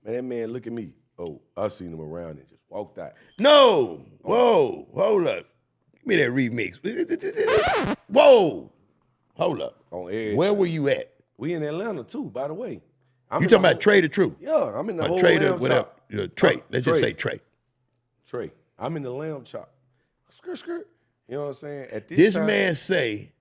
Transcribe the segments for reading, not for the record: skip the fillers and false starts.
Man, that man look at me. Oh, I seen him around and just walked out. No. Whoa. Hold up. Give me that remix. Whoa. Hold up. On everything. Where were you at? We in Atlanta too, by the way. You talking about Trae the Truth? Yeah, I'm in the whole Trae lamb chop. Trae. Let's just say Trae. Trae. I'm in the lamb chop. Skirt. You know what I'm saying? At This time, man say,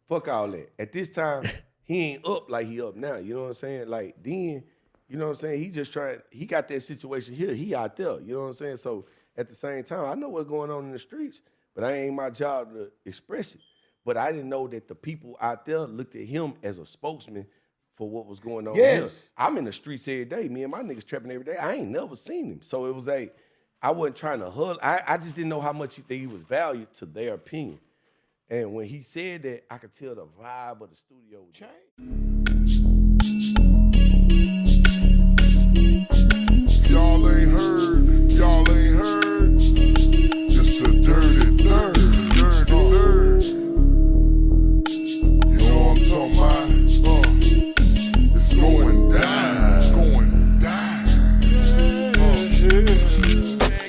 fuck all that. At this time, he ain't up like he up now. You know what I'm saying? Like then, you know what I'm saying? He just trying, he got that situation here. He out there. You know what I'm saying? So at the same time, I know what's going on in the streets, but I ain't my job to express it. But I didn't know that the people out there looked at him as a spokesman for what was going on here. I'm in the streets every day. Me and my niggas trapping every day. I ain't never seen him. So it was like, I wasn't trying to huddle. I just didn't know how much he was valued to their opinion. And when he said that, I could tell the vibe of the studio changed. Y'all ain't heard. Just a dirty third. You know what I'm talking about? It's going down. man,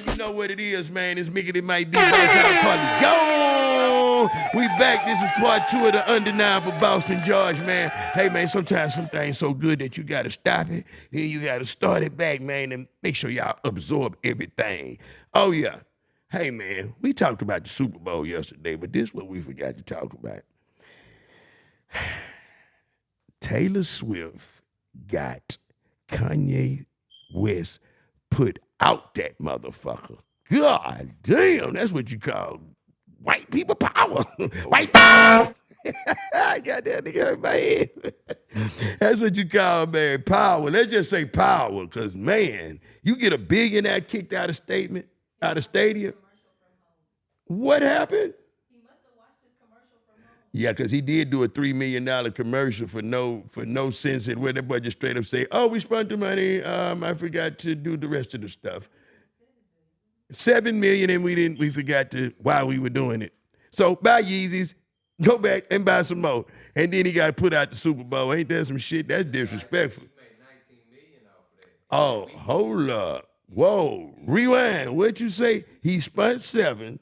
you know what it is, man. It's Mickey Might be Party. Go! We back. This is part 2 of the Undeniable Boston George, man. Hey, man, sometimes some things so good that you got to stop it. Then you got to start it back, man, and make sure y'all absorb everything. Oh, yeah. Hey, man, we talked about the Super Bowl yesterday, but this is what we forgot to talk about. Taylor Swift got Kanye West put out that motherfucker. God damn, that's what you call white people power. White power. I got that nigga in my head. That's what you call, man, power. Let's just say power, because, man, you get a billionaire kicked out of stadium. What happened? Yeah, because he did do a $3 million commercial for no sense in where that boy just straight up say, oh, we spent the money, I forgot to do the rest of the stuff. $7 million and we forgot why we were doing it. So buy Yeezys, go back and buy some more. And then he got put out the Super Bowl. Ain't that some shit? That's disrespectful. He made $19 million off of that. Oh, hold up. Whoa, rewind. What'd you say? He spent 7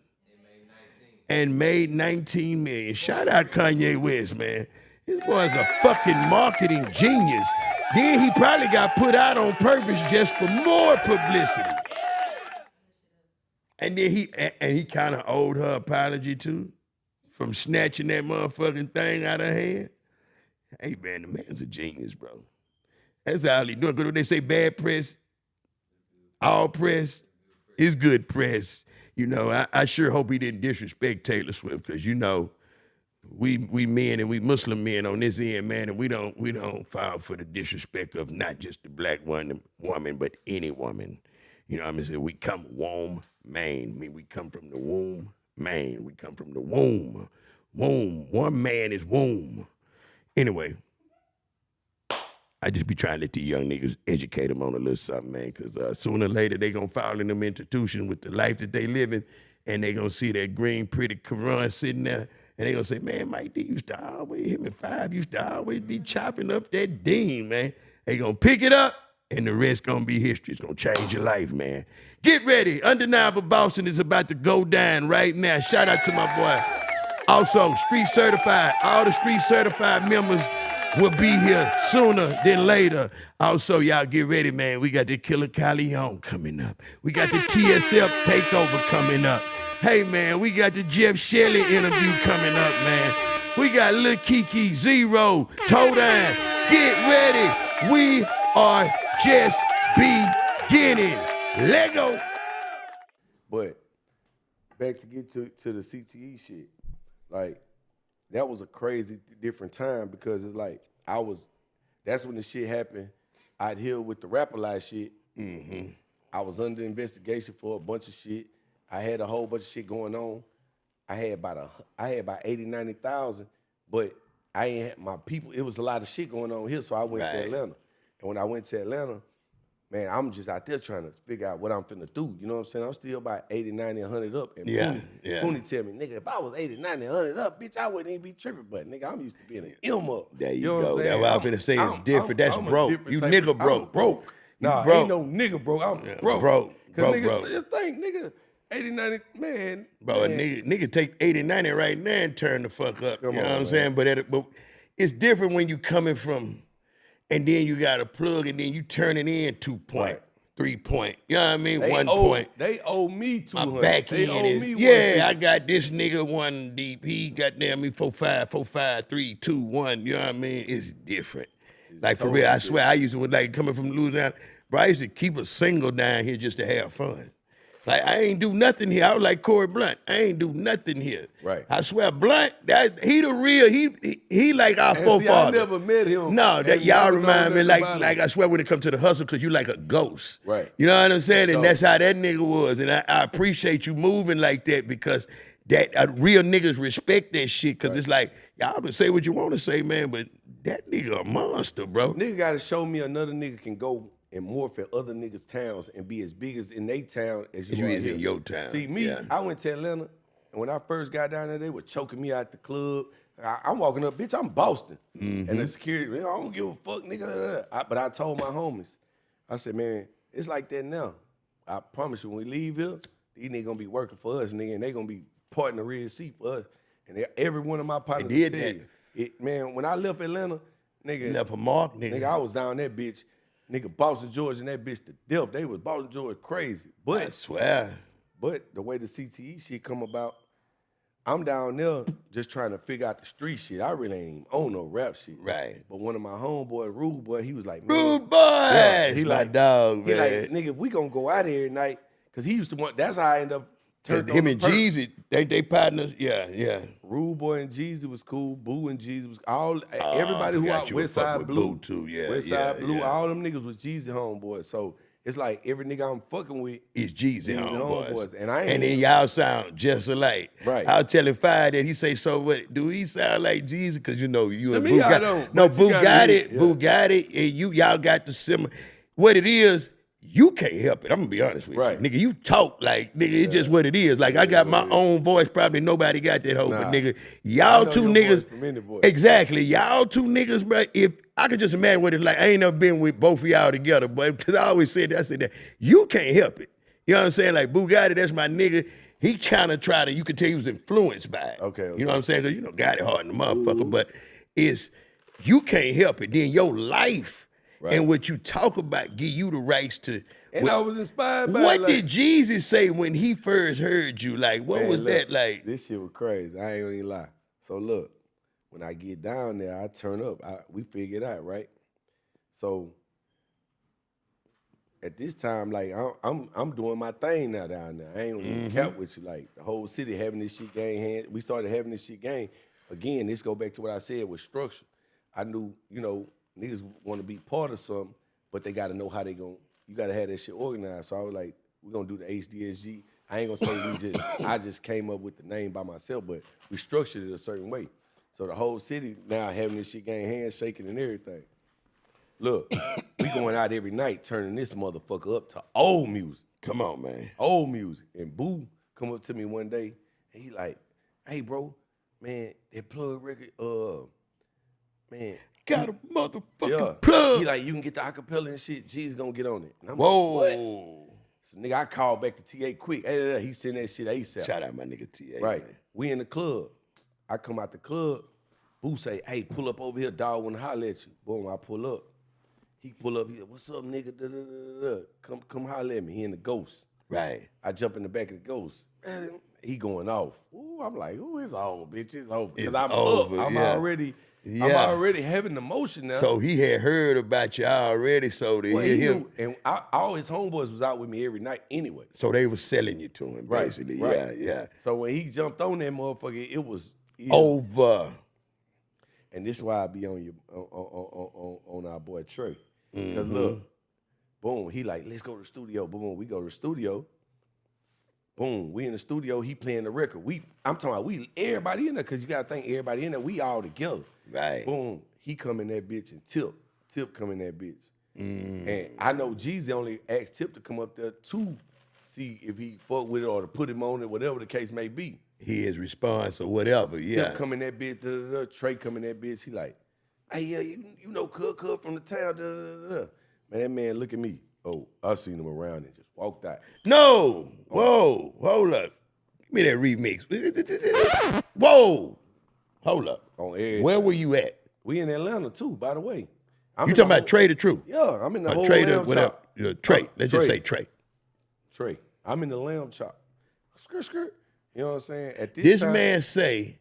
and made 19 million. Shout out Kanye West, man. This boy's a fucking marketing genius. Then he probably got put out on purpose just for more publicity. And then he kind of owed her apology too, from snatching that motherfucking thing out of her hand. Hey man, the man's a genius, bro. That's all he doing. Because they say bad press, all press is good press. You know, I sure hope he didn't disrespect Taylor Swift, because you know, we men and we Muslim men on this end, man, and we don't fall for the disrespect of not just the black woman, but any woman. You know what I mean? We come womb, man. I mean, we come from the womb, man. We come from the womb. Womb. One man is womb. Anyway, I just be trying to let the young niggas educate them on a little something, man, because sooner or later they going to fall in them institutions with the life that they living, and they going to see that green, pretty Quran sitting there, and they going to say, man, Mike D used to always, him and Five used to always be chopping up that dean, man. They going to pick it up, and the rest gonna be history. It's gonna change your life, man. Get ready. Undeniable Boston is about to go down right now. Shout out to my boy. Also, street certified. All the street certified members will be here sooner than later. Also, y'all get ready, man. We got the Killer Callejon coming up. We got the TSF takeover coming up. Hey, man, we got the Jeff Shelley interview coming up, man. We got Lil Kiki, Zero, Toe Down. Get ready. We are just beginning. Lego. But back to get to the CTE shit, like that was a crazy different time, because it's like that's when the shit happened out here with the Rap-A-Lot shit. Mm-hmm. I was under investigation for a bunch of shit. I had a whole bunch of shit going on. I had about 80, 90,000, but I ain't had my people. It was a lot of shit going on here, so I went to Atlanta. And when I went to Atlanta, man, I'm just out there trying to figure out what I'm finna do. You know what I'm saying? I'm still about 80, 90, 100 up. And Poonie tell me, nigga, if I was 80, 90, 100 up, bitch, I wouldn't even be tripping. But, nigga, I'm used to being an M up. There you go. That's what I'm finna say. It's different. That's broke. You nigga broke. Nah, broke. ain't no nigga broke. I'm broke. broke. Cause Broke, nigga, broke. just think, nigga, 80, 90, man. Bro, a man. nigga take 80, 90 right now and turn the fuck up. Come you know on, what I'm man. saying? But it's different when you coming from, and then you got a plug, and then you turn it in 2 point, Right. 3 point. You know what I mean? They 1 owe, point. They owe me My 200. back They end owe is, me yeah, I 150. got this nigga one deep. He got damn me 4-5, 4-5, 3, 2, 1. You know what I mean? It's different. Like for totally real, I swear, I used to, like coming from Louisiana, bro, I used to keep a single down here just to have fun. Like, I ain't do nothing here. I was like Corey Blunt. I ain't do nothing here. Right. I swear, Blunt, he the real, he like our And forefather. see, I never met him. No, that and y'all never remind me known like, nothing about like him. I swear when it comes to the hustle, because you like a ghost. Right. You know what I'm saying? For And sure. that's how that nigga was. And I appreciate you moving like that because that real niggas respect that shit because it's like, y'all can say what you want to say, man, but that nigga a monster, bro. Nigga gotta show me another nigga can go and morph at other niggas' towns and be as big as in their town as you You are is here. in your town. See, me, Yeah. I went to Atlanta, and when I first got down there, they were choking me out the club. I'm walking up, bitch, I'm Boston. Mm-hmm. And the security, man, I don't give a fuck, nigga. But I told my homies, I said, man, it's like that now. I promise you, when we leave here, these niggas gonna be working for us, nigga, and they gonna be parting the Red Sea for us. And every one of my partners did will tell that. you, man, when I left Atlanta, nigga, Left a mark, nigga. Nigga, I was down that bitch. Nigga, Boston George and that bitch to death. They was Boston George crazy. I But swear. the way the CTE shit come about, I'm down there just trying to figure out the street shit. I really ain't even own no rap shit. Right. But one of my homeboy, Rude Boy, he was like, man. Rude boy. Yeah, He like dog, He man. like, nigga, if we gonna go out here tonight, because he used to want, that's how I end up turning Him on and the perk. Jeezy, they partners. Yeah. Rude Boy and Jeezy was cool. Boo and Jeezy was everybody who forgot out you would West fuck Side with Blue. Boo, too. Yeah, West yeah, Side Blue, yeah. all them niggas was Jeezy homeboys. So it's like every nigga I'm fucking with It's Jeezy Jeezy homeboys. homeboys. And I ain't And then y'all sound just alike. Right. I was telling Fire that he say, so what, do he sound like Jeezy? Because you know, you To and me, Boo I got, don't, no, but you Boo gotta got hear it, it, yeah. Boo got it, and y'all got the similar. What it is, you can't help it. I'm gonna be honest with Right. you. Nigga, you talk like, nigga, it's just what it is. Like, I got my own voice, probably nobody got that hoe, but Nah. nigga, I y'all know two your niggas. voice from any voice. Exactly. Y'all two niggas, bro, if I could just imagine what it's like. I ain't never been with both of y'all together, but because I always said that, I said that. You can't help it. You know what I'm saying? Like, Bugatti, that's my nigga. He kind of tried to, you could tell he was influenced by it. Okay. You know what I'm saying? Because, you know, Gotti hard in the motherfucker, but you can't help it. Then your life and what you talk about give you the rights to. And I was inspired by What it, did Jesus say when he first heard you? Like, what Man, was look, that like? This shit was crazy. I ain't gonna even lie. So look, when I get down there, I turn up. We figure it out, right? So at this time, like I'm doing my thing now down there. I ain't gonna even cap with you. Like the whole city having this shit game. We started having this shit game. Again, this go back to what I said with structure. I knew, you know, niggas want to be part of something, but they got to know how they gon'. You got to have that shit organized. So I was like, we're gonna do the HDSG. I ain't gonna say I just came up with the name by myself, but we structured it a certain way. So the whole city now having this shit game, handshaking and everything. Look, we going out every night turning this motherfucker up to old music. Come on, man. Old music. And Boo come up to me one day and he like, hey bro, man, that plug record, man. Got a motherfucking Yeah. plug. He like, you can get the acapella and shit, G's gonna get on it. And I'm Whoa. like, what? So nigga, I called back to TA quick. Hey, he sent that shit ASAP. Shout out my nigga TA. Right. Man. We in the club. I come out the club. Boo say, hey, pull up over here, dog, wanna holler at you. Boom, I pull up. He pull up, he like, what's up, nigga? Da, da, da, da. Come holler at me. He in the Ghost. Right. I jump in the back of the Ghost. Man, he going off. Ooh, I'm like, ooh, it's over, bitch. It's over. Because It's I'm over, up. I'm yeah. already Yeah. having the motion now. So he had heard about you already, so to Well, hear he him. knew, and all his homeboys was out with me every night anyway. So they was selling you to him, Right, basically. right. Yeah. So when he jumped on that motherfucker, it was Over. And this is why I be on you on our boy Trae. Because look, boom, he like, let's go to the studio. Boom, we go to the studio. Boom, we in the studio, he playing the record. I'm talking about everybody in there, because you gotta think everybody in there, we all together. Right. Boom, he come in that bitch and Tip come in that bitch. And I know Jeezy only asked Tip to come up there to see if he fuck with it or to put him on it, whatever the case may be. His response or whatever, yeah. Tip come in that bitch, Trae come in that bitch, he like, hey, yeah, you know Cud from the town, Man, that man look at me. Oh, I seen him around and just walked out. No. Whoa. Hold up. Give me that remix. Whoa. Hold up. On everything. Where were you at? We in Atlanta too, by the way. You talking about Trae the Truth? Yeah, I'm in the whole Trae lamb chop. Trae. Let's just say Trae. Trae. I'm in the lamb chop. Skirt. You know what I'm saying? At This time, man say,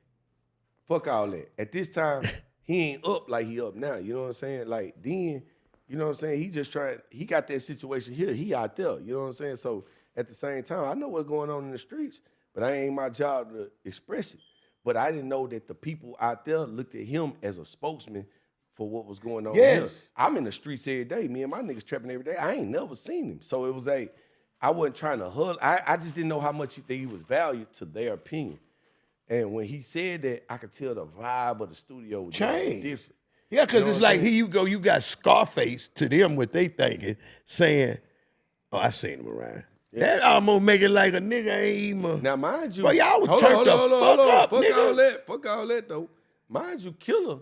fuck all that. At this time, he ain't up like he up now. You know what I'm saying? Like then, you know what I'm saying? He just he got that situation here. He out there. You know what I'm saying? So at the same time, I know what's going on in the streets, but I ain't my job to express it. But I didn't know that the people out there looked at him as a spokesman for what was going on here. I'm in the streets every day. Me and my niggas trapping every day. I ain't never seen him. So it was I wasn't trying to huddle. I just didn't know how much he was valued to their opinion. And when he said that, I could tell the vibe of the studio was different. Yeah, because it's like, here you go, you got Scarface to them, what they thinking, saying, oh, I seen him around. Yeah. That almost make it like a nigga ain't even. Now, mind you. But y'all was turned the fuck up, nigga. Fuck all that, though. Mind you, Killer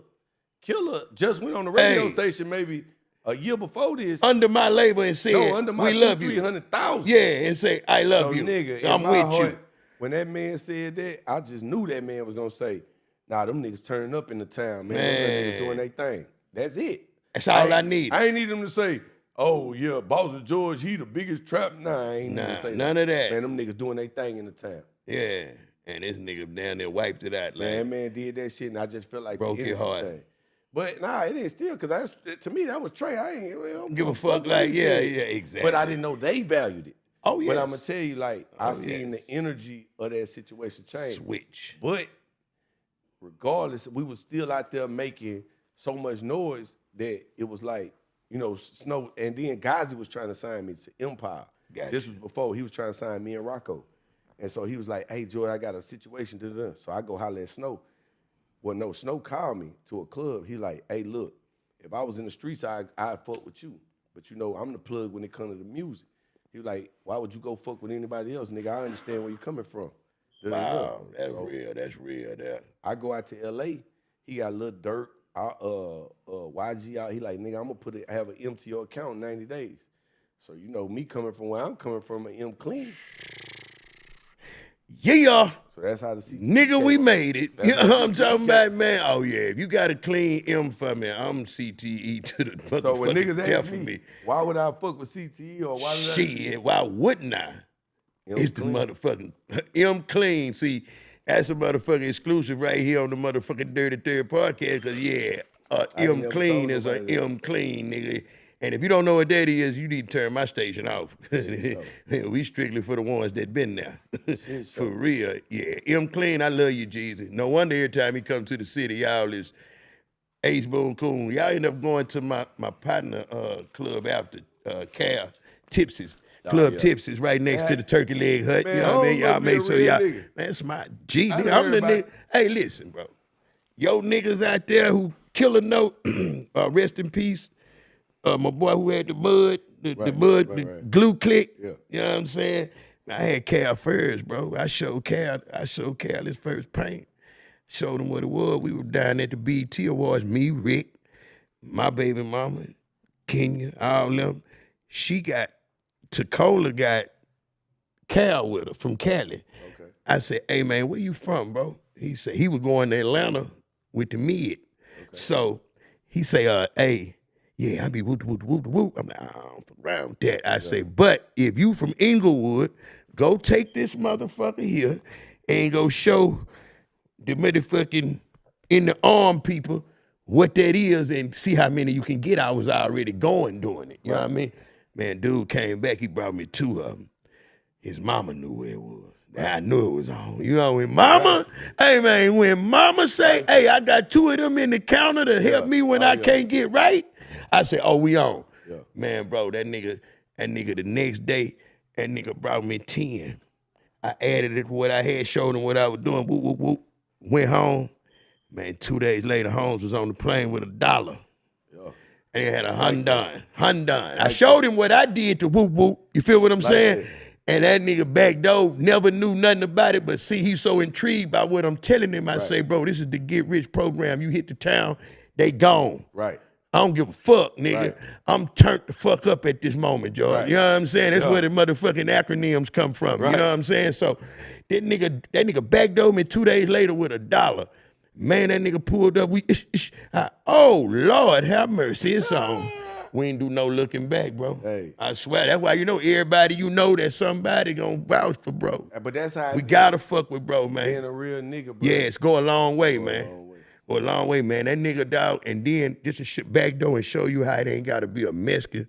just went on the radio station maybe a year before this. Under my label and said, under my we love you. 300,000. Yeah, and say, I love you. Nigga, I'm with you. When that man said that, I just knew that man was going to say, nah, them niggas turning up in the town, man. Them niggas doing their thing. That's it. That's all I need. I ain't need them to say, oh, yeah, Boss of George, he the biggest trap. Nah, I ain't need to say none of that. Man, them niggas doing their thing in the town. Yeah, and this nigga down there wiped it out. Man did that shit, and I just felt like broke your heart. Thing. But nah, it ain't still, because to me, that was Trae. I ain't give a fuck like, yeah, exactly. But I didn't know they valued it. Oh, yeah. But I'm going to tell you, like, I seen the energy of that situation change. Switch. But regardless, we was still out there making so much noise that it was like, you know, Snow. And then Gazi was trying to sign me to Empire. Gotcha. This was before he was trying to sign me and Rocco. And so he was like, hey, Joy, I got a situation. So I go holler at Snow. Well, no, Snow called me to a club. He like, hey, look, if I was in the streets, I'd fuck with you. But, you know, I'm the plug when it comes to the music. He was like, why would you go fuck with anybody else, nigga? I understand where you're coming from. Wow, that's real. I go out to L.A. He got a little dirt. YG out. He like, nigga, I'm going to have an MTO account in 90 days. So, you know, me coming from where I'm coming from, an M clean. Yeah. So that's how the CTE nigga, we made it. You know what I'm talking about, came. man? Oh, yeah. If you got a clean M for me, I'm CTE to the motherfucking So when niggas death ask of me, why would I fuck with CTE or why did Shit, why wouldn't I? It's clean. the motherfucking M clean. See, that's a motherfucking exclusive right here on the motherfucking Dirty Third podcast, because, M clean is a M clean, nigga. And if you don't know what that is, you need to turn my station off. We strictly for the ones that been there. For real, yeah. M Clean, I love you, Jesus. No wonder every time he comes to the city, y'all is Ace Boone Coon. Y'all end up going to my partner club after Cal, Tipsy's. Club Tipsy's right next to the Turkey Leg Hut. Man, you know what I mean? Y'all make sure y'all, nigga. man, it's my G, nigga. I'm the nigga. Hey, listen, bro. Yo niggas out there who kill a note, rest in peace. My boy who had the mud, the glue click. Yeah. You know what I'm saying? I had Cal first, bro. I showed Cal his first paint. Showed him what it was. We were down at the BET Awards. Me, Rick, my baby mama, Kenya, all them. Tacola got Cal with her from Cali. Okay. I said, hey man, where you from, bro? He said he was going to Atlanta with the mid. Okay. So he say, hey, yeah, I be whoop. I'm like, I'm around that. I say, but if you from Inglewood, go take this motherfucker here and go show the motherfucking in the arm people what that is and see how many you can get. I was already going doing it. You know what I mean? Man, dude came back. He brought me 2 of them. His mama knew where it was. I knew it was on. You know, when mama say, hey, I got 2 of them in the counter to help me when I can't get right, I said, oh, we on. Yeah. Man, bro, that nigga the next day, that nigga brought me 10. I added it to what I had, showed him what I was doing, whoop, whoop, whoop. Went home. Man, 2 days later, Holmes was on the plane with $1. Yeah. And he had a Hyundai. I showed him what I did to whoop, whoop. You feel what I'm saying? That. And that nigga back door never knew nothing about it, but see, he's so intrigued by what I'm telling him. I say, bro, this is the get rich program. You hit the town, they gone. Right. I don't give a fuck, nigga. Right. I'm turned the fuck up at this moment, George. Right. You know what I'm saying? That's Yeah. where the motherfucking acronyms come from. Right. You know what I'm saying? So that nigga backdoored me 2 days later with $1. Man, that nigga pulled up. Oh Lord, have mercy. It's on. We ain't do no looking back, bro. Hey. I swear. That's why everybody that somebody gonna vouch for, bro. But that's how We gotta fuck with bro, man. being a real nigga, bro. Yes, go a long way, man. long way. Go a long way, man. That nigga, dog, and then just to shit back door and show you how it ain't gotta be a Mexican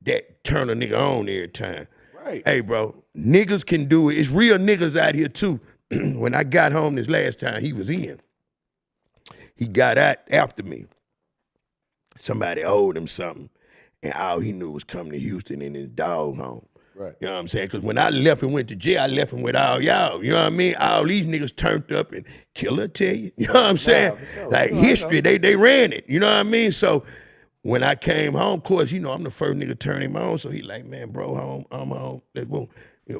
that turn a nigga on every time. Right. Hey, bro, niggas can do it. It's real niggas out here too. When I got home this last time, he was in. He got out after me. Somebody owed him something, and all he knew was coming to Houston in his dog home. Right. You know what I'm saying? Because when I left and went to jail, I left him with all y'all. You know what I mean? All these niggas turned up and killer tell you. You know what I'm saying? for sure. Like No, I history, know. they ran it. You know what I mean? So when I came home, of course, I'm the first nigga turn him on. So he like, man, bro, home, I'm home. Let's go.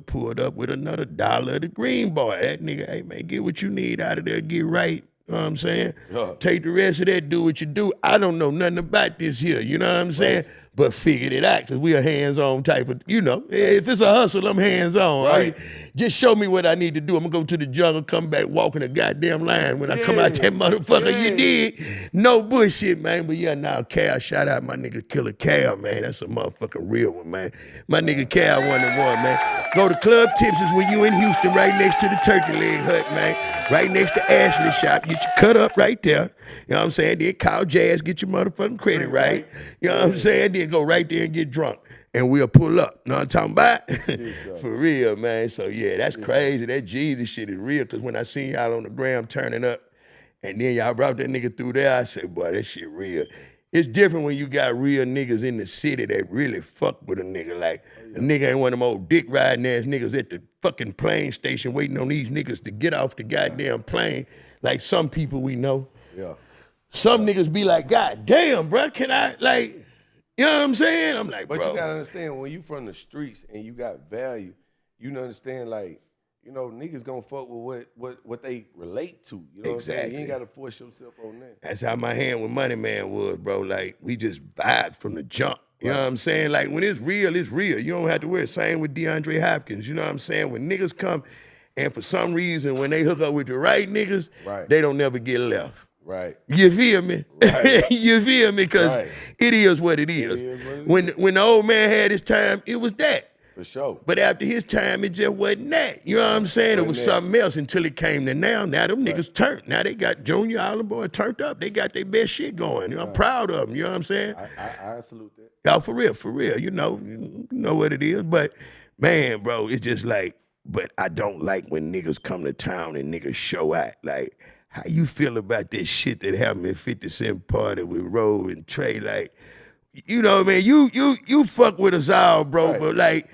Pulled up with another $1 of the green boy. That nigga, hey man, get what you need out of there, get right. You know what I'm saying? Yeah. Take the rest of that, do what you do. I don't know nothing about this here, you know what I'm saying? But figured it out, because we a hands-on type of, if it's a hustle, I'm hands-on. Right. Just show me what I need to do. I'm gonna go to the jungle, come back walking a goddamn line. When I come out that motherfucker, you dig? No bullshit, man. But yeah, now Cal, shout out my nigga Killer Cal, man. That's a motherfucking real one, man. My nigga Cal 1-1, man. Go to Club Tips's when you in Houston, right next to the Turkey Leg Hut, man. Right next to Ashley Shop. Get your cut up right there. You know what I'm saying? Then call Jazz, get your motherfucking credit right. You know what I'm saying? Then go right there and get drunk. And we'll pull up. Know what I'm talking about? For real, man. So yeah, that's crazy. That Jesus shit is real. Cause when I seen y'all on the gram turning up, and then y'all brought that nigga through there, I said, boy, that shit real. It's different when you got real niggas in the city that really fuck with a nigga. Like, a nigga ain't one of them old dick riding ass niggas at the fucking plane station waiting on these niggas to get off the goddamn plane. Like some people we know. Yeah. Some niggas be like, God damn, bro, can I, like, you know what I'm saying? I'm like, But bro. you gotta understand, when you from the streets and you got value, you understand, like, niggas gonna fuck with what they relate to. You know what I'm saying? You ain't gotta force yourself on that. That's how my hand with Money Man was, bro. Like, we just vibed from the jump. You know what I'm saying? Like, when it's real, it's real. You don't have to worry. Same with DeAndre Hopkins. You know what I'm saying? When niggas come, and for some reason, when they hook up with the right niggas, they don't never get left. Right. You feel me? Right. You feel me? Because it is what it is. When the old man had his time, it was that. For sure. But after his time, it just wasn't that. You know what I'm saying? It was something else until it came to now. Now them niggas turned. Now they got Junior Island Boy turned up. They got their best shit going. I'm proud of them. You know what I'm saying? I salute that. Y'all, for real. You know what it is. But, man, bro, it's just like, but I don't like when niggas come to town and niggas show out. Like, how you feel about this shit that happened at 50 Cent party with Roe and Trae? Like, you know what I mean? You fuck with us all, bro, but like,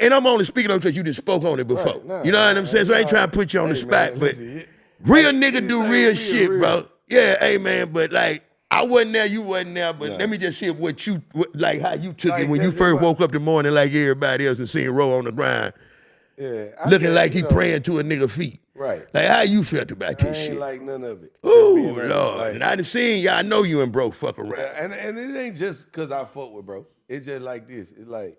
and I'm only speaking on because you just spoke on it before. Nah, you know what I'm saying? So I ain't trying to put you on the spot, but real nigga do real shit, bro. Yeah, hey, man, but like, I wasn't there, you wasn't there, but let me just hear like how you took it when you first woke up the morning like everybody else and seen Roe on the ground. Yeah. Looking like he praying to a nigga feet. Right. Like, how you felt about this shit? I ain't like none of it. Ooh, Lord. And I done seen y'all, I know you and bro fuck around. And it ain't just because I fuck with bro. It's just like this. It's like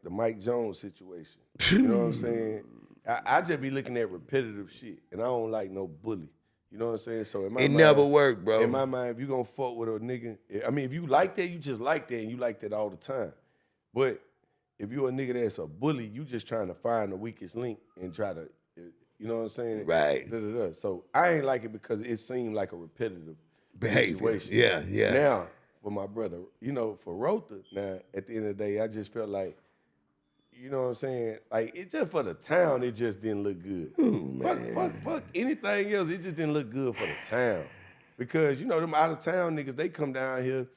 the Mike Jones situation. You know what I'm saying? I just be looking at repetitive shit, and I don't like no bully. You know what I'm saying? So in my mind, never worked, bro. In my mind, if you gonna fuck with a nigga, I mean, if you like that, you just like that, and you like that all the time. But if you a nigga that's a bully, you just trying to find the weakest link and try to, you know what I'm saying? Right. So I ain't like it because it seemed like a repetitive behavior. situation. Yeah. Now, for my brother, for Rotha, now, at the end of the day, I just felt like, you know what I'm saying? Like, it just for the town, it just didn't look good. Ooh, Fuck anything else, it just didn't look good for the town. Because, them out-of-town niggas, they come down here,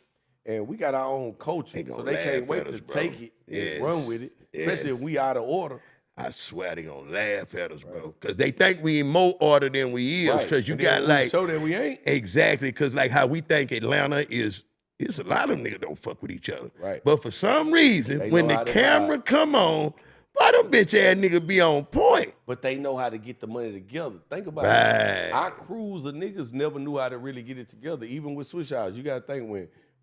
and we got our own culture, so they can't wait to take it and run with it, especially if we out of order. I swear they gonna laugh at us, bro. Because they think we in more order than we is. Because you And got then like... show that we ain't. Exactly, because like how we think Atlanta is... It's a lot of niggas don't fuck with each other. Right. But for some reason, They when know the how to camera vibe. come on, why them bitch ass niggas be on point? But they know how to get the money together. Think about Right. it. Our crews of niggas never knew how to really get it together, even with Swish House. You got to think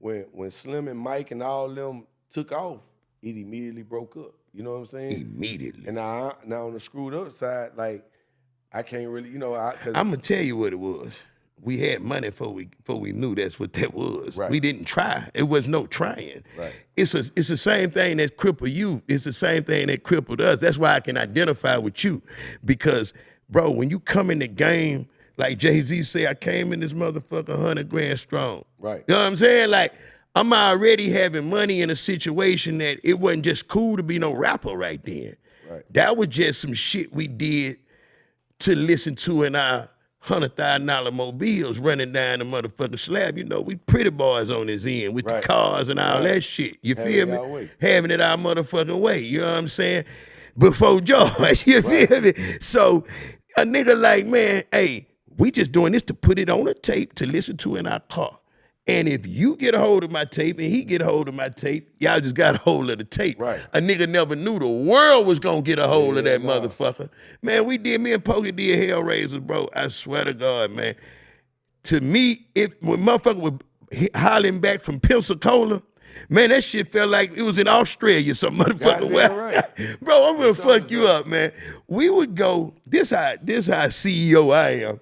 when Slim and Mike and all them took off, it immediately broke up. You know what I'm saying? Immediately. And now on the screwed up side, like I can't really, I'm gonna tell you what it was. We had money before we knew that's what that was. Right. We didn't try. It was no trying. Right. It's the same thing that crippled you. It's the same thing that crippled us. That's why I can identify with you. Because, bro, when you come in the game, like Jay-Z say, I came in this motherfucker 100 grand strong. Right. You know what I'm saying? Like, I'm already having money in a situation that it wasn't just cool to be no rapper right then. Right. That was just some shit we did to listen to in our $100,000 mobiles running down the motherfucking slab. You know, we pretty boys on this end with Right. the cars and all Right. that shit. You Having feel it our me? way. Having it our motherfucking way. You know what I'm saying? Before George, you feel me? So a nigga like, man, hey, we just doing this to put it on a tape to listen to in our car. And if you get a hold of my tape and he get a hold of my tape, y'all just got a hold of the tape. Right. A nigga never knew the world was gonna get a hold of Yeah, that nah. motherfucker. Man, me and Pokey did Hellraisers, bro. I swear to God, man. To me, when motherfucker was hollering back from Pensacola, man, that shit felt like it was in Australia, some motherfucker. Goddamn right. Bro, I'm gonna sure fuck you up, man. We would go, this how CEO I am.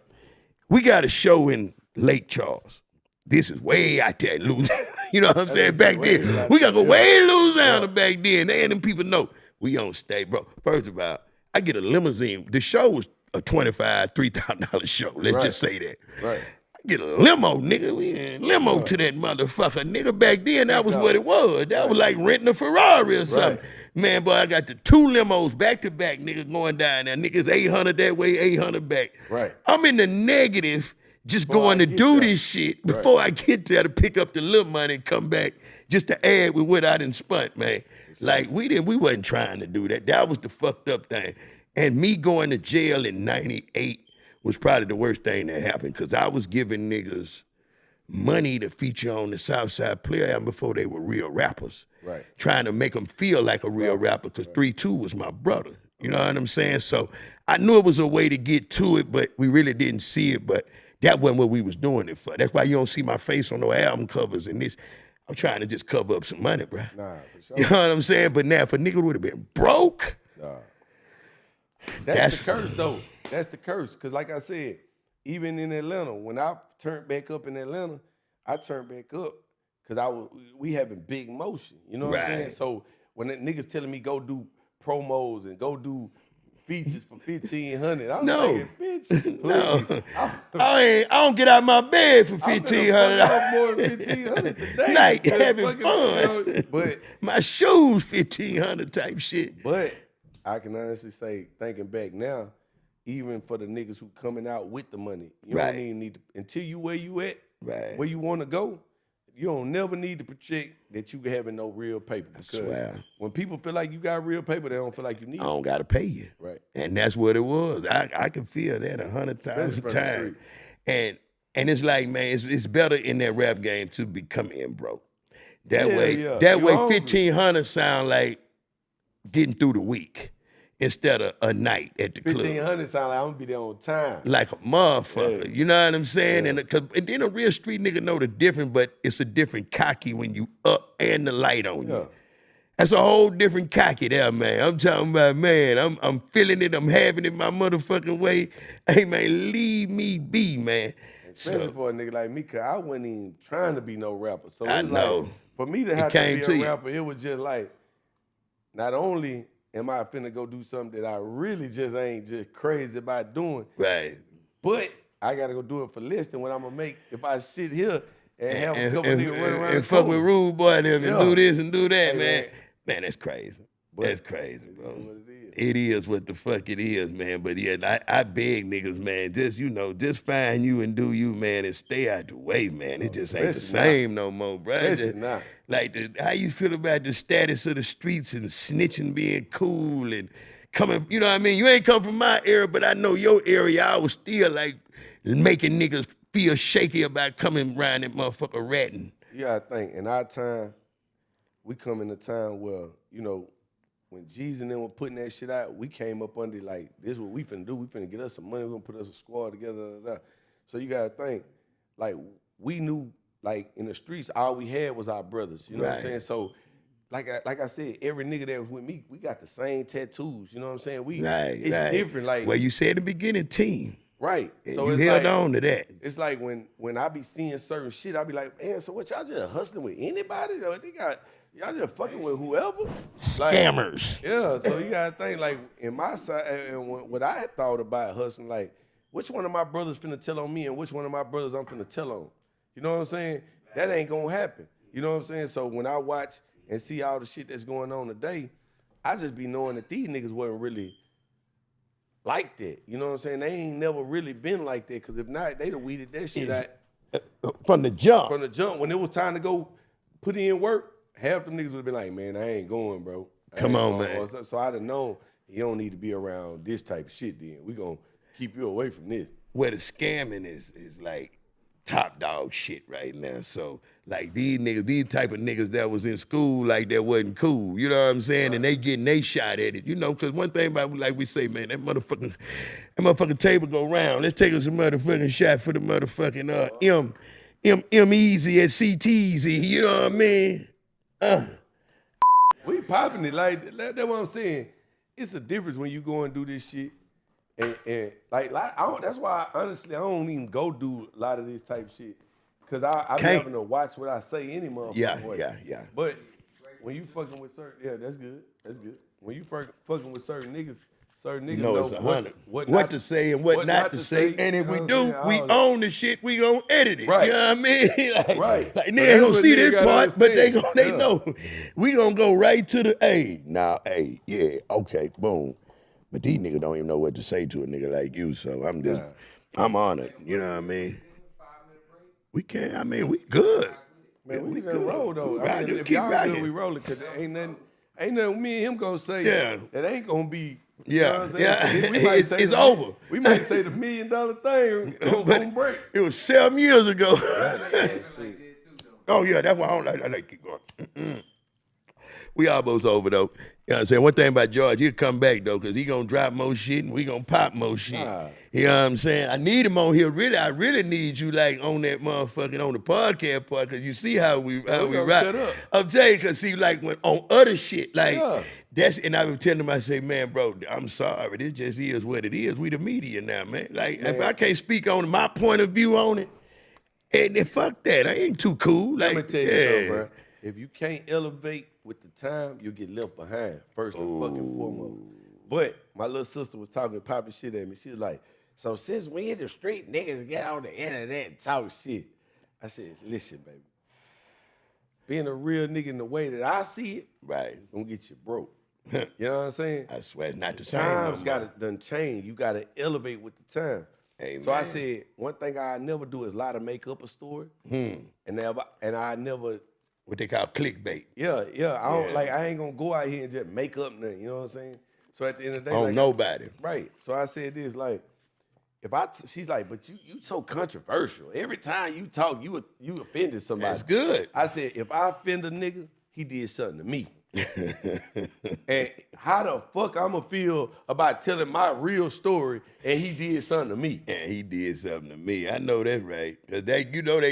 We got a show in Lake Charles. This is way out there in Louisiana. You know what I'm saying? Back then. We gotta go way in Louisiana back then. And them people know we on stage, bro. First of all, I get a limousine. The show was a $25,000, $3,000 show. Let's Right. just say that. Right. I get a limo, nigga. We in limo to that motherfucker. Nigga, back then, that was what it was. That was like renting a Ferrari or something. Right. Man, boy, I got the 2 limos back to back, nigga, going down there. Niggas 800 that way, 800 back. Right. I'm in the negative just Before going I to get do there. this shit before I get there to pick up the little money and come back just to add with what I done spent, man. Like, we wasn't trying to do that. That was the fucked up thing. And me going to jail in 98 was probably the worst thing that happened because I was giving niggas money to feature on the Southside Player album before they were real rappers. Right. Trying to make them feel like a real rapper because 3-2 was my brother. You know what I'm saying? So I knew it was a way to get to it, but we really didn't see it. But that wasn't what we was doing it for. That's why you don't see my face on no album covers and this. I'm trying to just cover up some money, bro. Nah, for sure. You know what I'm saying? But now if a nigga would have been broke, That's the curse, though. That's the curse. Because like I said, even in Atlanta, when I turned back up in Atlanta, I turned back up because we having big motion. You know what I'm saying? Right. So when the niggas telling me go do promos and go do features for 1,500, I'm No. like, bitch, please. no. I don't get out of my bed for I'm finna $1,500. fuck off more than 1,500 today. Like Just having fucking, fun. but My shoes $1,500 type shit. But I can honestly say, thinking back now, even for the niggas who coming out with the money, you Right. don't even need to, until you where you at, Right. where you want to go, you don't never need to project that you having no real paper. Because swear. when people feel like you got real paper, they don't feel like you need I it. don't gotta pay you. Right. And that's what it was. I can feel that 100,000 Especially from the times. And it's like, man, it's better in that rap game to become in broke. That Yeah, way, yeah. that You way hungry. 1,500 sound like getting through the week instead of a night at the club. 1,500 sound like I'm gonna be there on time. Like a motherfucker. Yeah. You know what I'm saying? And then a real street nigga know the difference, but it's a different cocky when you up and the light on Yeah. you. That's a whole different cocky there, man. I'm talking about, man, I'm feeling it, I'm having it my motherfucking way. Hey, man, leave me be, man. Especially So, for a nigga like me, cause I wasn't even trying to be no rapper. So I it's know. like, for me to have came to to be you. a rapper, it was just like, not only am I finna go do something that I really just ain't just crazy about doing, right. but I gotta go do it for less than what I'm gonna make if I sit here and have a couple niggas running around and the fuck with corner. Rude Boy and them and Yeah. do this and do that, Hey, man. man. Man, that's crazy. But That's crazy, bro. It is what it is. It is what the fuck it is, man. But yeah, I beg niggas, man, just find you and do you, man, and stay out the way, man. It just ain't the especially now. same no more, bro. It Especially just- now. Like, how you feel about the status of the streets and snitching being cool and coming, you know what I mean? You ain't come from my era, but I know your area, I was still like making niggas feel shaky about coming around that motherfucker ratting. You gotta think, in our time, we come in a time where, you know, when G's and them were putting that shit out, we came up under like, this is what we finna do. We finna get us some money. We're gonna put us a squad together. Da, da, da. So you gotta think, like, we knew like in the streets, all we had was our brothers. You know what I'm Right. saying? So, like I said, every nigga that was with me, we got the same tattoos. You know what I'm saying? It's different. Like, well, you said in the beginning, team. right. So You it's held like, on to that. It's like when I be seeing certain shit, I be like, man, so what y'all just hustling with anybody? Or y'all just fucking with whoever? Like, Scammers. yeah, so you gotta think like in my side, and what I had thought about hustling, like which one of my brothers finna tell on me and which one of my brothers I'm finna tell on. You know what I'm saying? That ain't gonna happen. You know what I'm saying? So when I watch and see all the shit that's going on today, I just be knowing that these niggas wasn't really like that. You know what I'm saying? They ain't never really been like that, because if not, they'd have weeded that shit out From the jump. from the jump. When it was time to go put in work, half them niggas would have been like, man, I ain't going, bro. Come on, man. So I'd have known you don't need to be around this type of shit then. We gonna keep you away from this. Where the scamming is like top dog shit right now. So like these niggas, these type of niggas that was in school like that wasn't cool. You know what I'm saying? And they getting they shot at it. You know, because one thing about, like we say, man, that motherfucking table go round. Let's take us a motherfucking shot for the motherfucking M Easy at CTZ. You know what I mean? We popping it like that's what I'm saying. It's a difference when you go and do this shit, and like I don't, that's why honestly I don't even go do a lot of this type of shit, because I be having to watch what I say any motherfucking way. Yeah. But when you fucking with certain, that's good. When you fucking with certain niggas No, know it's 100. what What not to say and what not to say. And if you we know do, what I'm we saying? own the shit. We gonna edit it. Right. You know what I mean? Like, Right. Like So niggas that's gonna what see niggas this gotta part, but they understand. know. We gonna go right to the yeah, okay, boom. But these niggas don't even know what to say to a nigga like you. So I'm honored. You know what I mean? We can't. I mean, we good. Man, we can roll though. We I mean, if keep y'all rocking. good, we rolling, because ain't nothing me and him gonna say that ain't gonna be. You Yeah, know what I'm saying? yeah. We might say It's the- over. We might say the $1 million thing gonna break. It was 7 years ago. Oh yeah, that's why I like to keep going. We almost over though. You know what I'm saying? One thing about George, he'll come back though, because he gonna drop more shit and we gonna pop more shit. Nah. You know what I'm saying? I need him on here. I really need you like on that motherfucking on the podcast part, because you see how we gonna rock. shut up. I'm telling you, because see, like when on other shit, like Yeah. that's, and I was telling him, I say, man, bro, I'm sorry. This just is what it is. We the media now, man. Like if I can't speak on my point of view on it, and then fuck that. I ain't too cool. Like, Let me tell you something, bro. If you can't elevate with the time, you'll get left behind, first and fucking foremost. But my little sister was talking popping shit at me. She was like, so since we in the street, niggas get on the internet and talk shit. I said, listen, baby. Being a real nigga in the way that I see it, Right. gonna get you broke. You know what I'm saying? I swear it's not the same. Times no more. got to done change. You got to elevate with the time. Amen. So I said, one thing I never do is lie to make up a story. And I never, What they call clickbait. I don't like. I ain't gonna go out here and just make up nothing. You know what I'm saying? So at the end of the day, On like, nobody. right? So I said this, like, she's like, but you so controversial. Every time you talk, you offended somebody. That's good. I said, if I offend a nigga, he did something to me. And how the fuck I'ma feel about telling my real story and he did something to me? And he did something to me. I know that's right. Cause they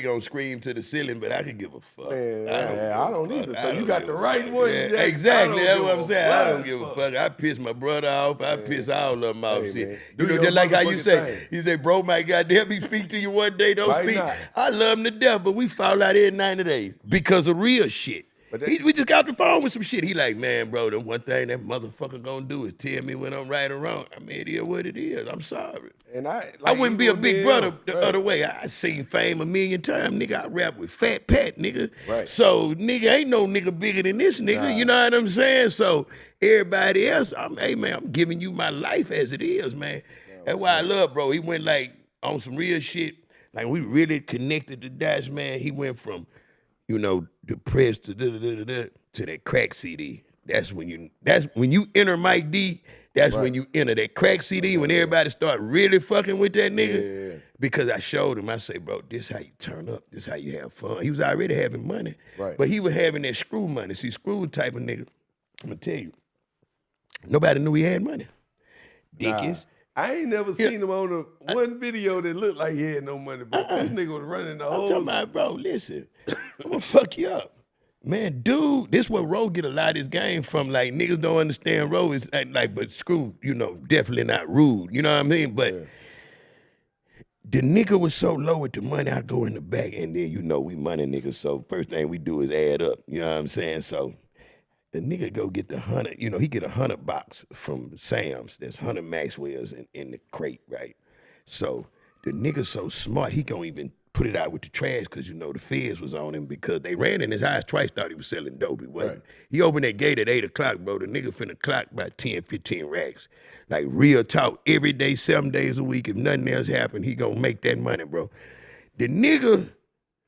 gonna scream to the ceiling, but I can give a fuck. Man, I don't give a either. fuck. So I you don't got give the a right fuck. one, Yeah, Jack. exactly. I That's don't what I'm give saying. a I don't flying give a fuck. fuck. I piss my brother off. I piss all of them off. Hey, Shit. man. You Do know, your just like how you motherfucking say, thing. you say, bro, my God, help me speak to you one day. Don't Why speak. not? I love him to death, but we fall out every 90 days because of real shit. But that- We just got off the phone with some shit. He like, man, bro, the one thing that motherfucker gonna do is tell me when I'm right or wrong. I mean, it is what it is. I'm sorry. And I like, wouldn't be a even big with brother them, the right. other way. I seen Fame a million times, nigga. I rap with Fat Pat, nigga. Right. So, nigga, ain't no nigga bigger than this nigga. Nah. You know what I'm saying? So, everybody else, hey, man, I'm giving you my life as it is, man. That's why I love, bro. He went, like, on some real shit. Like, we really connected the dots, man. He went from, you know, depressed to that crack CD. That's when you enter Mike D. That's when you enter that crack CD. When everybody start really fucking with that nigga. Yeah. Because I showed him, I say, bro, this how you turn up. This how you have fun. He was already having money, Right. but he was having that screw money. See, screw type of nigga. I'm gonna tell you, nobody knew he had money. Dickies. I ain't never seen him on one video that looked like he had no money, but this nigga was running the I'm whole. talking about, bro, listen, I'm gonna fuck you up. Man, dude, this where Ro get a lot of his game from. Like, niggas don't understand Ro is like, but Screw, definitely not rude. You know what I mean? But the nigga was so low with the money, I go in the back, and then we money niggas. So first thing we do is add up. You know what I'm saying? So the nigga go get the 100, he get 100 box from Sam's. There's 100 Maxwell's in the crate, right? So the nigga so smart, he gonna even put it out with the trash because, the feds was on him because they ran in his house twice, thought he was selling dope. He wasn't. Right. He opened that gate at 8 o'clock, bro. The nigga finna clock about 10, 15 racks. Like, real talk, every day, 7 days a week. If nothing else happened, he gonna make that money, bro. The nigga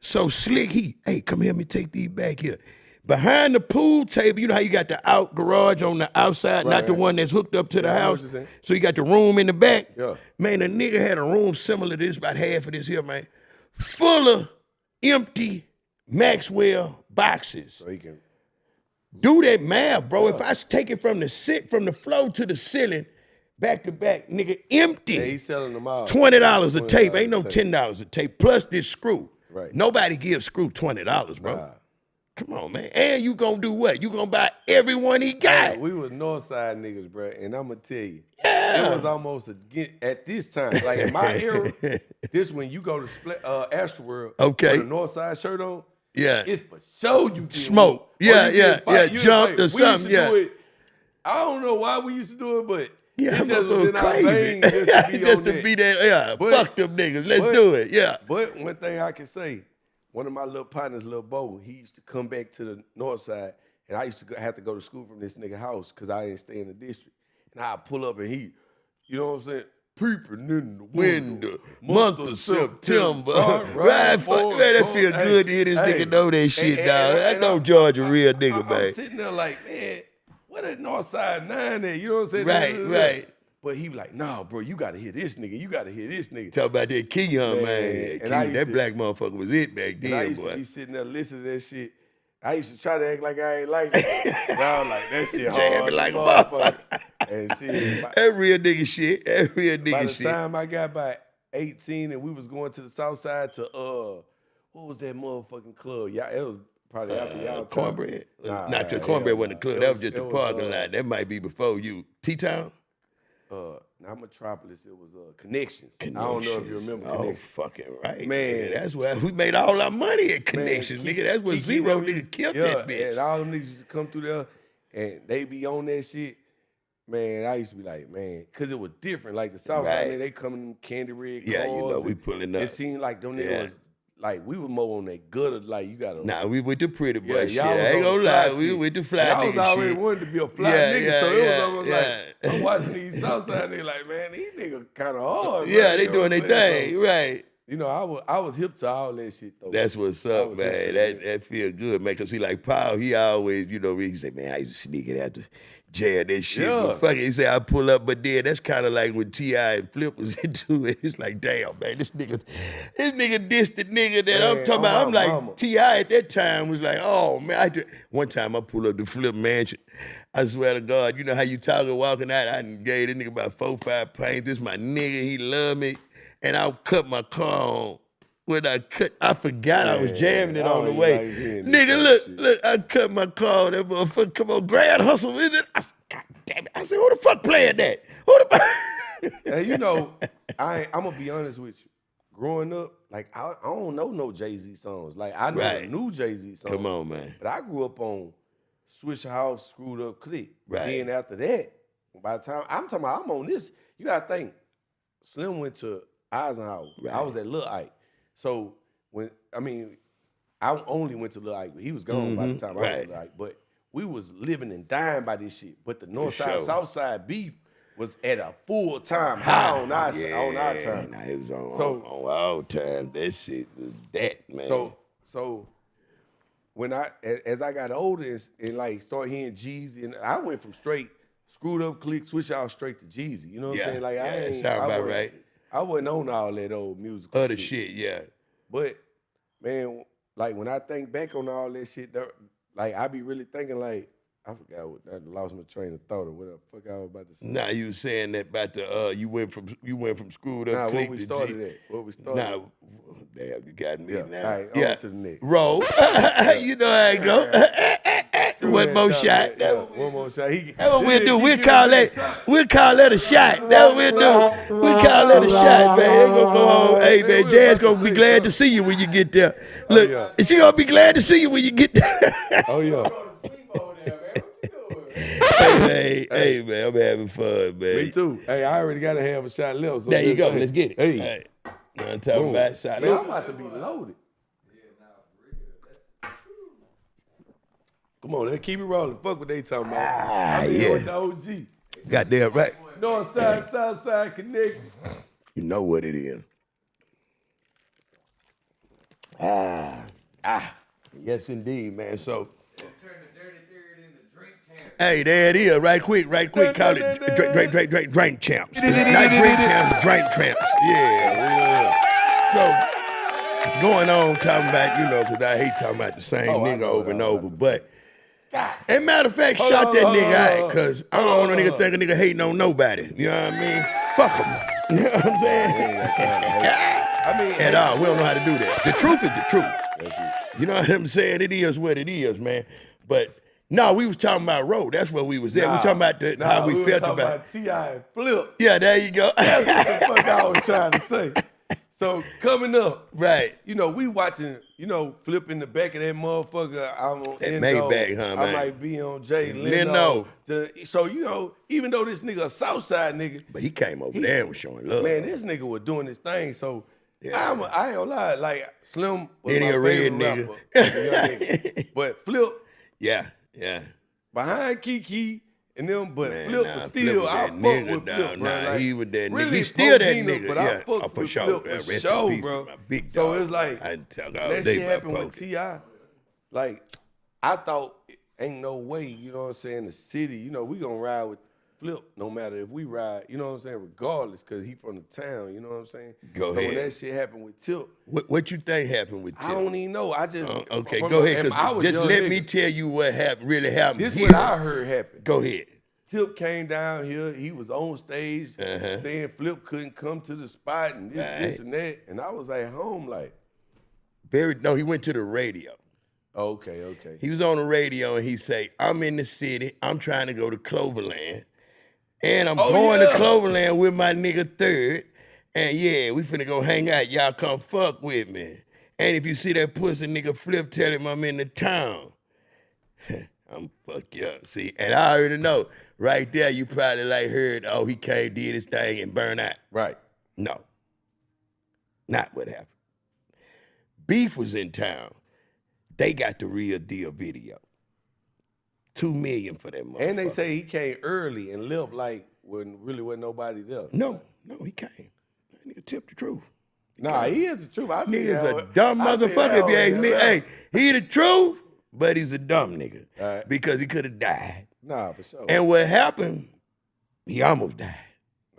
so slick, hey, come here, let me take these back here. Behind the pool table, you know how you got the out garage on the outside, not the one that's hooked up to the house? So you got the room in the back? Yeah. Man, the nigga had a room similar to this, about half of this here, man, full of empty Maxwell boxes. So he can do that math, bro. Yeah. If I take it from the floor to the ceiling, back to back, nigga, empty. Yeah, he's selling them out. $20 a tape. Ain't no $10 a tape. Plus this Screw. Right. Nobody gives Screw $20, bro. Nah. Come on, man. And you gonna do what? You gonna buy everyone he got. Hey, we was Northside niggas, bro, and I'm gonna tell you, yeah. it was almost at this time, like in my era, this when you go to Astroworld, okay, with a Northside shirt on, yeah, it's for sure you get smoke, yeah, jumped or something, do it. I don't know why we used to do it, but yeah, it just was in our vein just to be that. Yeah, but, fuck them niggas. Let's do it. Yeah. But one thing I can say, one of my little partners, Lil Bo, he used to come back to the north side, and I used to have to go to school from this nigga house because I didn't stay in the district. And I'd pull up and he, you know what I'm saying, peeping in the window, month of September. Right, man, that feel good to hear this nigga know that shit, dog. I know George a real nigga, man. I'm sitting there like, man, what a north side 9 at? You know what I'm saying? Right. But he be like, nah, bro, you gotta hear this nigga. You gotta hear this nigga. Talk about that Keon, man. That black motherfucker was it back then, boy. I used to be sitting there listening to that shit. I used to try to act like I ain't like it. But I was like, that shit hard. Like a motherfucker. And shit. That real nigga shit. By the time I got by 18 and we was going to the south side to, what was that motherfucking club? Yeah, it was probably after y'all Cornbread? Not the Cornbread wasn't the club. That was just the parking lot. That might be before you. T-Town? Not Metropolis, it was Connections. I don't know if you remember Connections. Oh, fucking right. Man. That's where we made all our money at Connections, nigga. That's where Zero niggas killed that bitch. And all them niggas used to come through there and they be on that shit. Man, I used to be like, man, because it was different. Like the South Side, man, they come in candy red cars. Yeah, we pulling up. It seemed like them niggas was, like, we were more on that gutter, like, you gotta. Nah, we with the pretty boy shit. I ain't gonna lie, we with the fly nigga shit. I was already wanted to be a fly nigga, so it was almost like, I'm watching these Southside niggas like, man, these niggas kind of hard. Yeah, they doing their thing, right. You know, I was hip to all that shit, though. That's what's up, man. That feel good, man, because he like Paul, he always, he say, man, I used to sneak it out the jail, that shit. Yeah. But fuck it, he say, I pull up, but then that's kind of like when T.I. and Flip was into it. It's like, damn, man, this nigga dissed the nigga that I'm talking about. I'm like, mama. T.I. at that time was like, oh, man. One time I pull up the Flip mansion. I swear to God, you know how you talking, walking out, I done gave this nigga about 4-5 pints. This my nigga, he love me. And I cut my car on. When I forgot I was jamming it on the way. Nigga, look, I cut my car on that motherfucker. Come on, Grand Hustle, is it? I said, God damn it. I said, who the fuck playing that? Who the fuck? Hey, you know, I'm going to be honest with you. Growing up, like, I don't know no Jay-Z songs. Like, I never knew Jay-Z songs. Come on, man. But I grew up on Swisher House, Screwed Up Click. Right. Then after that, by the time, I'm talking about, I'm on this. You got to think, Slim went to Eisenhower. Right. I was at Lil Ike. So I only went to Lil Ike. He was gone by the time I was Lil Ike. But we was living and dying by this shit. But the North Side, South Side beef was at a full time high on our time. Nah, it was on our time. That shit was that, man. So when as I got older and like started hearing Jeezy, and I went from straight Screwed Up Click, switch out straight to Jeezy. You know what I'm saying? Like that sound about right. I wasn't on all that old musical other shit, yeah. But, man, like, when I think back on all that shit, like, I be really thinking, like, I forgot what I lost my train of thought or whatever the fuck I was about to say. Nah, you was saying that about the you went from school to Nah, click what we to started G. at. What we started Nah, damn, you got me Yeah, now. all right, Yeah, on to the next. roll. You know how it go. One more shot. Yeah, one more shot. That's what we'll do. We'll call that a shot. That's what we'll do. We'll call that a shot, man. They gonna go home. Hey, man, Jazz gonna be glad to see you when you get there. Look, she gonna be glad to see you when you get there. Oh, yeah. Hey, man, I'm having fun, man. Me too. Hey, I already got to have a shot left. So There you go. Let's get it. Hey. I'm talking about shot. Man, I'm about to be loaded. Come on, let's keep it rolling. Fuck what they talking about. I'm here with the OG. Goddamn right. North side, south side connect. You know what it is. Yes, indeed, man. So, Turn the dirty third into drink champ. hey, there it is. Right quick. Call it drink champs. Not drink champs, drink champs. Yeah. So, going on talking about, because I hate talking about the same nigga over and over. But, as a matter of fact, shout that nigga out, because I don't want a nigga think a nigga hating on nobody. You know what I mean? Fuck him. You know what I'm saying? At all. We don't know how to do that. The truth is the truth. That's it. You know what I'm saying? It is what it is, man. But no, we was talking about road. That's what we was at. We talking about how we felt about T.I. and Flip. Yeah, there you go. That's what the fuck I was trying to say. So coming up, right. We watching, Flip in the back of that motherfucker. I'm on That Endo. Maybach, huh, I man? might be on Jay Leno. So, even though this nigga a Southside nigga, But he came over there and was showing love. man, this nigga was doing his thing. So I ain't gonna lie, like Slim was Then my he a red favorite nigga. rapper. Young nigga. But Flip Yeah. behind Kiki and them, but Man, Flip nah, was Flip still, was I that fuck nigga, with dog. Flip, bro. Nah, Like, he was that nigga. really He still that Pokina, nigga. But Yeah. I fuck for with sure. Flip Rest for in sure, peace, bro. my big So dog. it's like, I talk all that day shit about happened with Pokey. T.I. Like, I thought, ain't no way, you know what I'm saying, the city, we gonna ride with Flip no matter if we ride, you know what I'm saying, regardless, because he from the town, you know what I'm saying? Go So when ahead. that shit happened with Tip, What you think happened with Tip? I don't even know. I just Okay, from go a- ahead. and I 'Cause was just young let nigga. me tell you what really happened. This here. what I heard happen. Go ahead. Tip came down here. He was on stage saying Flip couldn't come to the spot and this and that. And I was at home like, No, he went to the radio. okay. He was on the radio and he say, I'm in the city. I'm trying to go to Cloverland. And I'm going to Cloverland with my nigga Third. And yeah, we finna go hang out. Y'all come fuck with me. And if you see that pussy nigga Flip, tell him I'm in the town. I'm fuck you up. See, and I already know. Right there, you probably heard, he came, did his thing, and burned out. right. No. Not what happened. Beef was in town. They got the real deal video. $2 million for that motherfucker. And they say he came early and left like when really wasn't nobody there. No, he came. That nigga Tip the truth. Nah, he is the truth. I see Nigga's that. a dumb I see motherfucker that if you ask me. on there. Hey, he the truth, but he's a dumb nigga. All right. Because he could have died. Nah, for sure. And what happened, he almost died.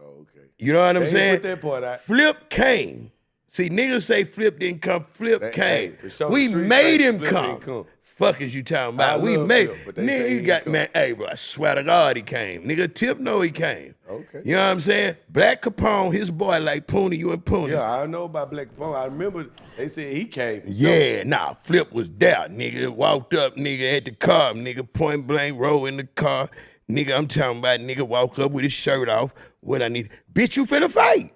Oh, okay. You know what I'm They saying? put that part out. Flip came. See, niggas say Flip didn't come. Flip Hey, came. for sure, We the streets made say him Flip come. didn't come. Fuck is you talking about? I We love made Flip, but they nigga. say He he got ain't come. man. Hey, bro, I swear to God, he came. Nigga, Tip know he came. Okay. You know what I'm saying? Black Capone, his boy like Poonie, you and Poonie. Yeah, I know about Black Capone. I remember they said he came. Yeah, nah, Flip was there, nigga. Walked up, nigga, at the car, nigga, point blank, roll in the car. Nigga, I'm talking about nigga walk up with his shirt off. What I need? Bitch, you finna fight.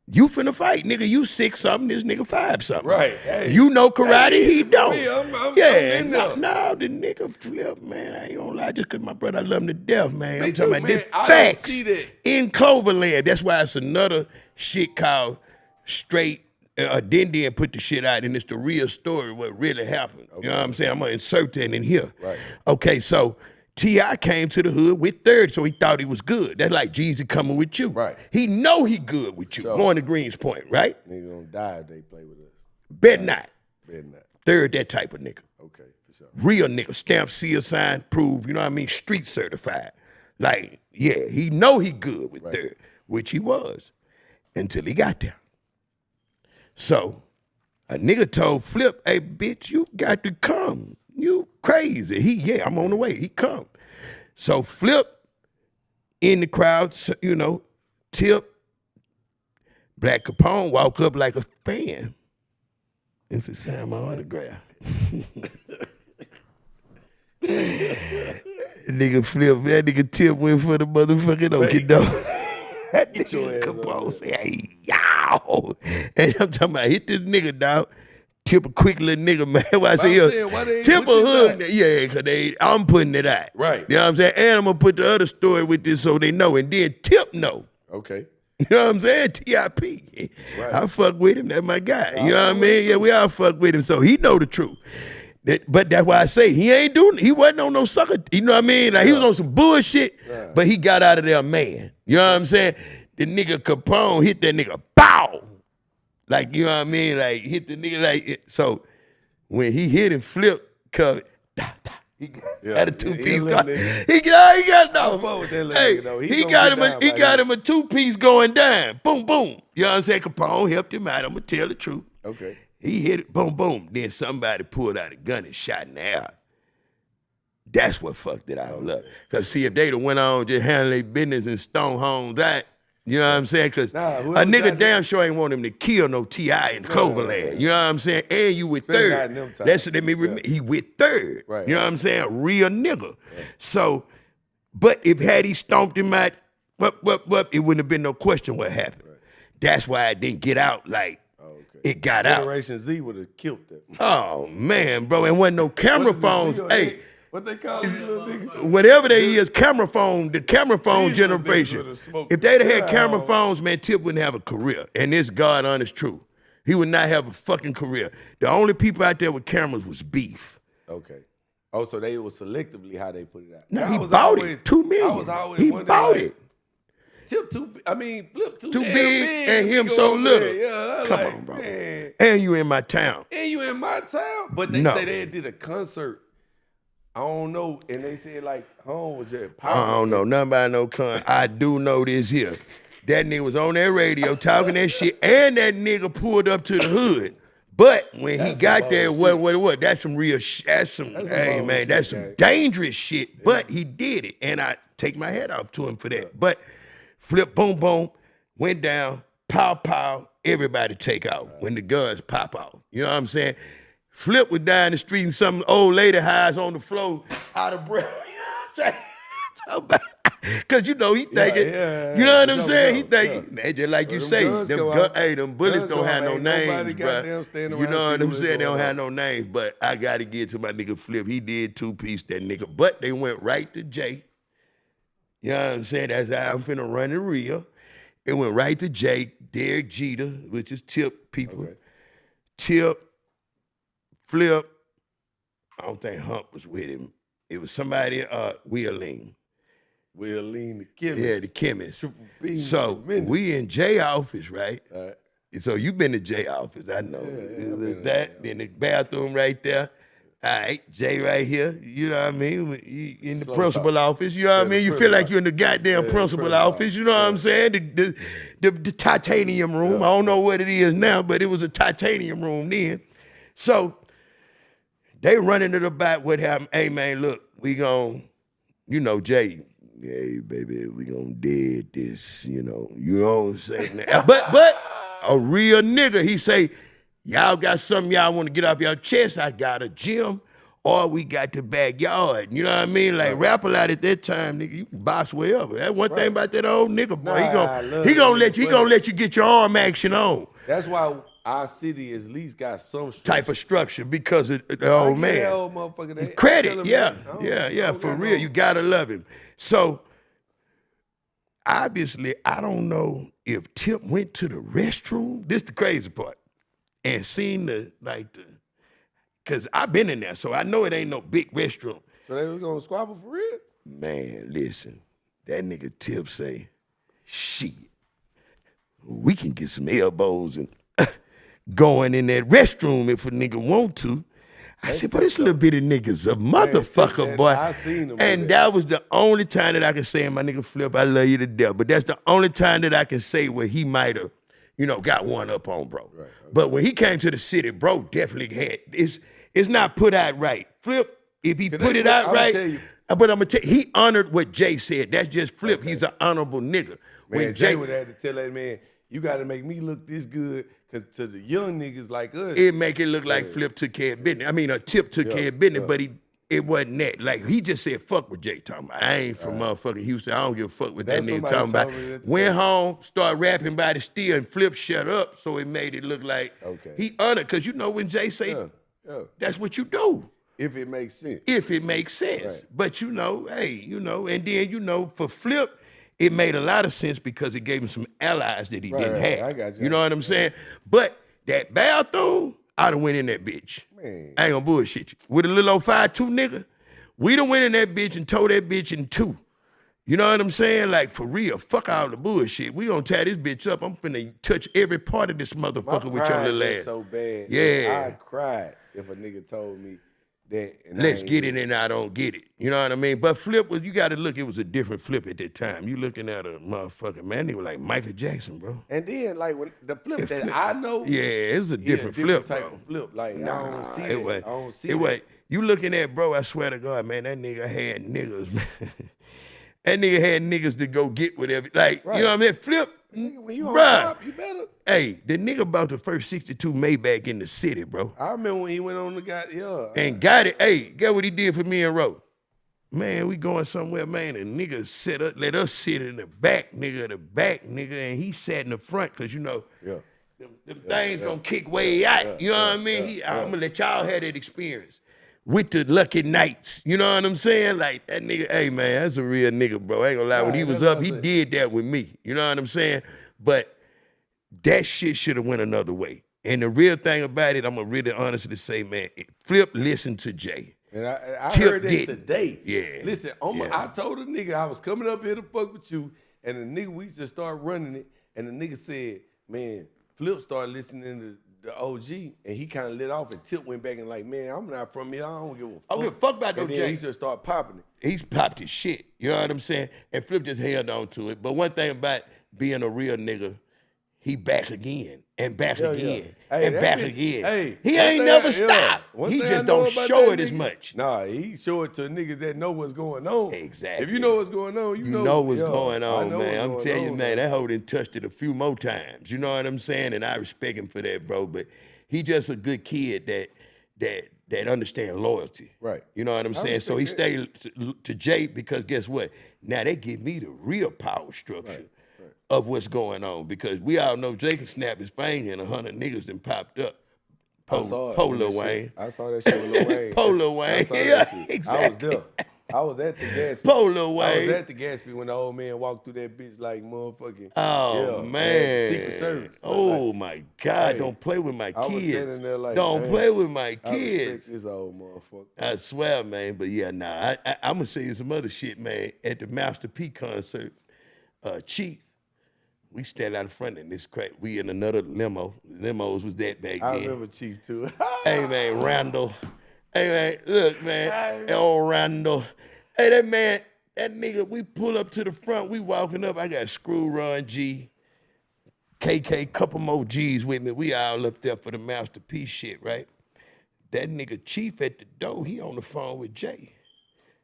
You finna fight, nigga. You 6 something, this nigga 5 something. Right. Hey. You know karate, Hey, he don't. me, I'm yeah, in there. nah, the nigga Flip, man. I ain't gonna lie, just cause my brother, I love him to death, man. Me I'm talking too, about man. this I don't facts see that. in Cloverland. That's why it's another shit called Straight Dindy and put the shit out, and it's the real story, what really happened. You know what I'm saying? I'm gonna insert that in here. Right. Okay, so T.I. came to the hood with Third, so he thought he was good. That's like Jeezy coming with you. Right. He know he good with you, Sure. going to Greens Point, right? Nigga gonna die if they play with us. Bet not. Better not. Third, that type of nigga. Okay, for sure. Real nigga, stamp, seal, sign, prove, you know what I mean? Street certified. Like, yeah, he know he good with Third, which he was until he got there. So, a nigga told Flip, hey, bitch, you got to come. You crazy. I'm on the way. He come. So Flip in the crowd, you know, Tip, Black Capone walk up like a fan and say, sign my autograph. Nigga Flip, that nigga Tip went for the motherfucking okie doke. That nigga Capone say, hey, y'all. And I'm talking about, hit this nigga, dog. Tip a quick little nigga, man. Why I say, Tip a hood. Yeah, because I'm putting it out. Right. You know what I'm saying? And I'm going to put the other story with this so they know. And then Tip know. Okay. You know what I'm saying? T.I.P. Right. I fuck with him. That's my guy. You know what I mean? Yeah, we all fuck with him. So he know the truth. But that's why I say he wasn't on no sucker. You know what I mean? Like he was on some bullshit, but he got out of there, man. You know what I'm saying? The nigga Capone hit that nigga, bow. Like, you know what I mean? Like, hit the nigga like it. So when he hit and Flip covered, he got a two-piece. He got him a two-piece going down. Boom, boom. You know what I'm saying? Capone helped him out. I'm going to tell the truth. Okay. He hit it, boom, boom. Then somebody pulled out a gun and shot in the air. That's what fucked it all up. Because, see, if they'd have went on just handling their business and stone home that, you know what I'm saying? Because a nigga damn sure ain't want him to kill no T.I. in Cloverland. You know what I'm saying? And you with third. He with third. Right. You know what I'm saying? A real nigga. Right. So, but if had he stomped him out, it wouldn't have been no question what happened. Right. That's why it didn't get out like it got out. Generation Z would have killed them. Oh, man, bro. And wasn't no camera phones. Hey. What they call these little niggas? Whatever they is, camera phone, the camera phone generation. If they'd have had camera phones, man, Tip wouldn't have a career. And this God honest truth. He would not have a fucking career. The only people out there with cameras was beef. Okay. Oh, so they was selectively how they put it out. No, he bought it. $2 million. He bought it. Flip too big and him so little. Yeah, come on, bro. Man. And you in my town. But they say they did a concert. I don't know, and they said like home was just power. I don't know nothing about no con. I do know this here. That nigga was on that radio talking that shit, and that nigga pulled up to the hood. But when he got there, what? That's some real shit. That's some dangerous shit. But he did it, and I take my hat off to him for that. Yeah. But Flip, boom, boom, went down, pow, pow, everybody take out when the guns pop out. You know what I'm saying? Flip was down the street and some old lady hides on the floor out of breath. You know what I'm saying? Because, you know, he thinking, you know what I'm saying? He thinking, man, just like you say, them bullets don't have no names, bro. You know what I'm saying? They don't have no names, but I got to get to my nigga Flip. He did two-piece that nigga, but they went right to Jay. You know what I'm saying? That's how I'm finna run the reel. It went right to Jay, Derek Jeter, which is Tip people. Okay. Tip, Flip, I don't think Hump was with him. It was somebody, Wheeling. Wheeling, the chemist. Yeah, the chemist. So we in Jay office, right? All right. So you been to Jay office, I know. Then the bathroom right there. All right, Jay right here. You know what I mean? In the principal office. You know what I mean? You feel like you're in the goddamn principal office. You know what I'm saying? The titanium room. I don't know what it is now, but it was a titanium room then. So they running to the back with him. Hey, man, look, we gon', you know, Jay, hey, baby, we gon' dead this, you know what I'm saying? But a real nigga, he say, y'all got something y'all want to get off your chest? I got a gym, or we got the backyard. You know what I mean? Like, rap a lot at that time, nigga, you can box wherever. That's one thing about that old nigga, boy. He gonna let you get your arm action on. That's why our city at least got some type of structure because of the old man. Old motherfucker, credit, yeah, for real. You gotta love him. So obviously, I don't know if Tip went to the restroom. This the crazy part, and seen cause I've been in there, so I know it ain't no big restroom. So they was gonna squabble for real? Man, listen, that nigga Tip say, shit, we can get some elbows and going in that restroom if a nigga want to. I said, but this little bitty nigga's a motherfucker, boy. I seen him. And that was the only time that I can say, my nigga Flip, I love you to death. But that's the only time that I can say where he might have, got one up on bro. Right. But when he came to the city, bro definitely had, it's not put out right. Flip, If he Cause put they it put- out I'ma right, tell you. but I'm gonna tell you, he honored what Jay said. That's just Flip. He's an honorable nigga. Man, Jay would have had to tell that man, you got to make me look this good, because to the young niggas like us, it make it look like Flip took care of business. I mean, a Tip took care of business, but it wasn't that. Like, he just said, fuck what Jay talking about. I ain't from motherfucking Houston. I don't give a fuck what That's that nigga somebody talking about. told me that Went today. home, started rapping by the steel, and Flip shut up, so it made it look like he honored. Because you know when Jay say, that's what you do. If it makes sense. If it makes sense. Right. But you know, hey, you know, and then, you know, for Flip, it made a lot of sense because it gave him some allies that he didn't have. I got you. You know what I'm saying? But that bathroom, I done went in that bitch. Man. I ain't gonna bullshit you. With a little old 5'2" nigga, we done went in that bitch and tore that bitch in two. You know what I'm saying? Like, for real, fuck all the bullshit. We gonna tie this bitch up. I'm finna touch every part of this motherfucker with your little ass. So bad. Yeah. I cried if a nigga told me that. And Let's get it and I don't get it. You know what I mean? But Flip was, you gotta look, it was a different Flip at that time. You looking at a motherfucking man, nigga like Michael Jackson, bro. And then, like, when the Flip that I know, Yeah, it was a he a different Flip, type bro. of Flip. Like, I don't see it it. was, I don't see it it. was, you looking at, bro, I swear to God, man, that nigga had niggas, man. That nigga had niggas to go get whatever. Like, you know what I mean? Flip, Nigga, when you on bruh. top, you better. Hey, the nigga bought the first 62 Maybach in the city, bro. I remember when he went on the guy, And got it. Hey, get what he did for me and Ro. Man, we going somewhere, man, and nigga set up, let us sit in the back, nigga, and he sat in the front, because, you know, them things gonna kick way out. You know what I mean? I'm gonna let y'all have that experience with the Lucky Knights. You know what I'm saying? Like, that nigga, hey, man, that's a real nigga, bro. I ain't gonna lie. When he was up, he did that with me. You know what I'm saying? But that shit should have went another way. And the real thing about it, I'm gonna really honestly say, man, Flip listened to Jay. And I Tip heard that didn't. today. Yeah. Listen, I told the nigga I was coming up here to fuck with you, and the nigga, we just started running it, and the nigga said, man, Flip started listening to the OG, and he kind of lit off, and Tip went back and like, man, I'm not from here. I don't give a fuck. I don't give a fuck about no and then Jay. he just started popping it. He's popped his shit. You know what I'm saying? And Flip just held on to it. But one thing about being a real nigga, he back again and back again Hey, and that back bitch- again. Hey, he one ain't thing never I- stopped. One He thing I just know don't about show that it as nigga- much. Nah, he show it to niggas that know what's going on. Exactly. If you know what's going on, you You know what's yo, going I on, know man. what's I'm going telling you, on, man, that hoe done touched it a few more times. You know what I'm saying? And I respect him for that, bro. But he just a good kid that understand loyalty. Right. You know what I'm saying? So he stayed to Jay because guess what? Now they give me the real power structure of what's going on, because we all know Jay can snap his finger and 100 niggas done popped up. I saw it. Lil Wayne. I saw that shit with Lil Wayne. Lil Wayne. I saw that Yeah, shit. exactly. I was there. I was at the Gatsby. Lil I was Wayne. at the Gatsby when the old man walked through that bitch like motherfucking. Oh, yeah, man. Secret Service. Oh, my God. Hey, don't play with my I was kids. standing there like, don't man, play with my I kids. respect this old motherfucker. I swear, man. But yeah, nah. I'm going to say some other shit, man. At the Master P concert, Chief, we stand out in front of this crack. We in another limo. Limos was that back I then. remember Chief too. Hey, man, Randall. Hey, man, look, man. Old Randall. Hey, that man, that nigga, we pull up to the front. We walking up. I got Screw Run G, KK, couple more G's with me. We all up there for the Master P shit, right? That nigga Chief at the door, he on the phone with Jay.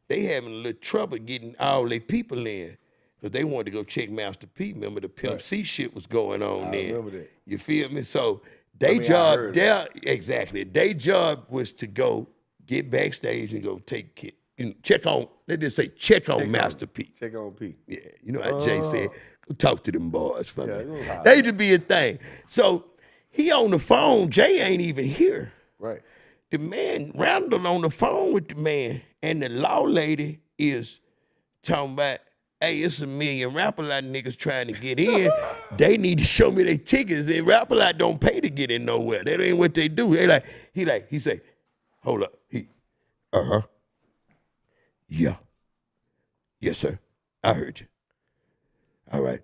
They having a little trouble getting all their people in, because they wanted to go check Master P. Remember the Pimp C shit was going on then. I remember that. You feel me? So I job heard there, exactly. Their job was to go get backstage and go take check on, let's just say check on Master P. Check on P. Yeah, you know how Jay said, go talk to them boys for Yeah, me. go holler. They just be a thing. So he on the phone, Jay ain't even here. Right. The man, Randall on the phone with the man, and the law lady is talking about, hey, it's a million Rap-A-Lot niggas trying to get in. They need to show me their tickets, and Rap-A-Lot don't pay to get in nowhere. That ain't what they do. He say, hold up. Yeah. Yes, sir. I heard you. All right.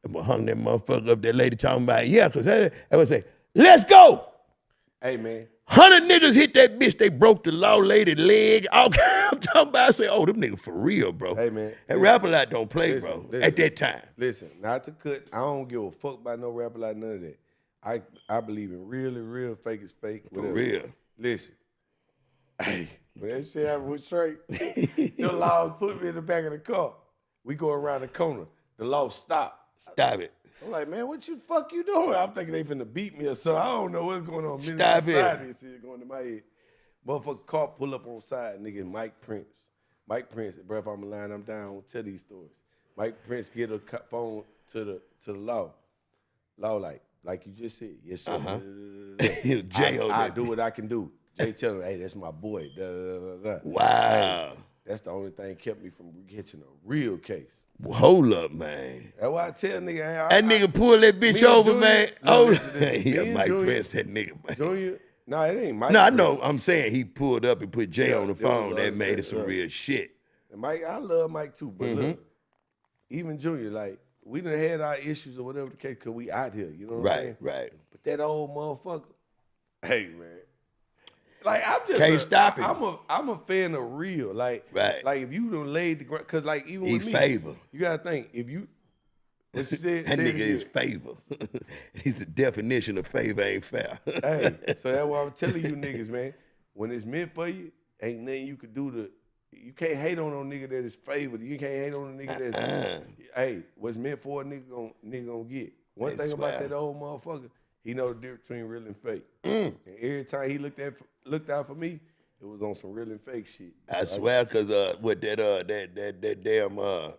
I'm gonna hung that motherfucker up, that lady talking about, yeah, because I would say, let's go. Hey, man. 100 niggas hit that bitch. They broke the law lady leg. I'm talking about, I say, oh, them niggas for real, bro. Hey, man. And Rap-A-Lot don't play, Listen, bro, listen. at that time. Listen, not to cut. I don't give a fuck about no rapper like none of that. I believe in real and real, fake is fake. For Whatever. real. Listen. Hey, When that shit happened with Trae, the law put me in the back of the car. We go around the corner. The law stop. Stop it. I'm like, man, what you fuck you doing? I'm thinking they finna beat me or something. I don't know what's going on. Stop it. And shit going to my head. Motherfucker car pull up on side, nigga, Mike Prince. Mike Prince, bro, if I'm lying, I'm down. I don't tell these stories. Mike Prince get a phone to the law. Law like you just said, yes sir. I do what I can do. Jay tell him, hey, that's my boy. Wow. Hey, that's the only thing kept me from catching a real case. Well, hold up, man. That's why I tell nigga, hey, That nigga pulled that bitch over, man. No, Oh, listen, yeah, Mike Prince, that nigga, man. Junior, no, it ain't Mike. No, I Prince. know. I'm saying he pulled up and put Jay Yeah, on the it was phone. That us, made it some yeah. real shit. And Mike, I love Mike too, but look, even Junior, like, we done had our issues or whatever the case, because we out here, you know what I'm saying? Right. But that old motherfucker, hey, man. Like, I'm just Can't stop him. I'm a fan of real. Like, Right. like if you done laid the ground, because like even He with me, favor. you gotta think, if you, what you said, That say it nigga is again. favor. He's the definition of favor ain't fair. Hey, so that's why I'm telling you niggas, man. When it's meant for you, ain't nothing you could do to. You can't hate on no nigga that is favored. You can't hate on a nigga that's. Hey, what's meant for a nigga gonna get. One That's thing about right. that old motherfucker, he know the difference between real and fake. And every time he looked out for me, it was on some real and fake shit. I swear, cause what that damn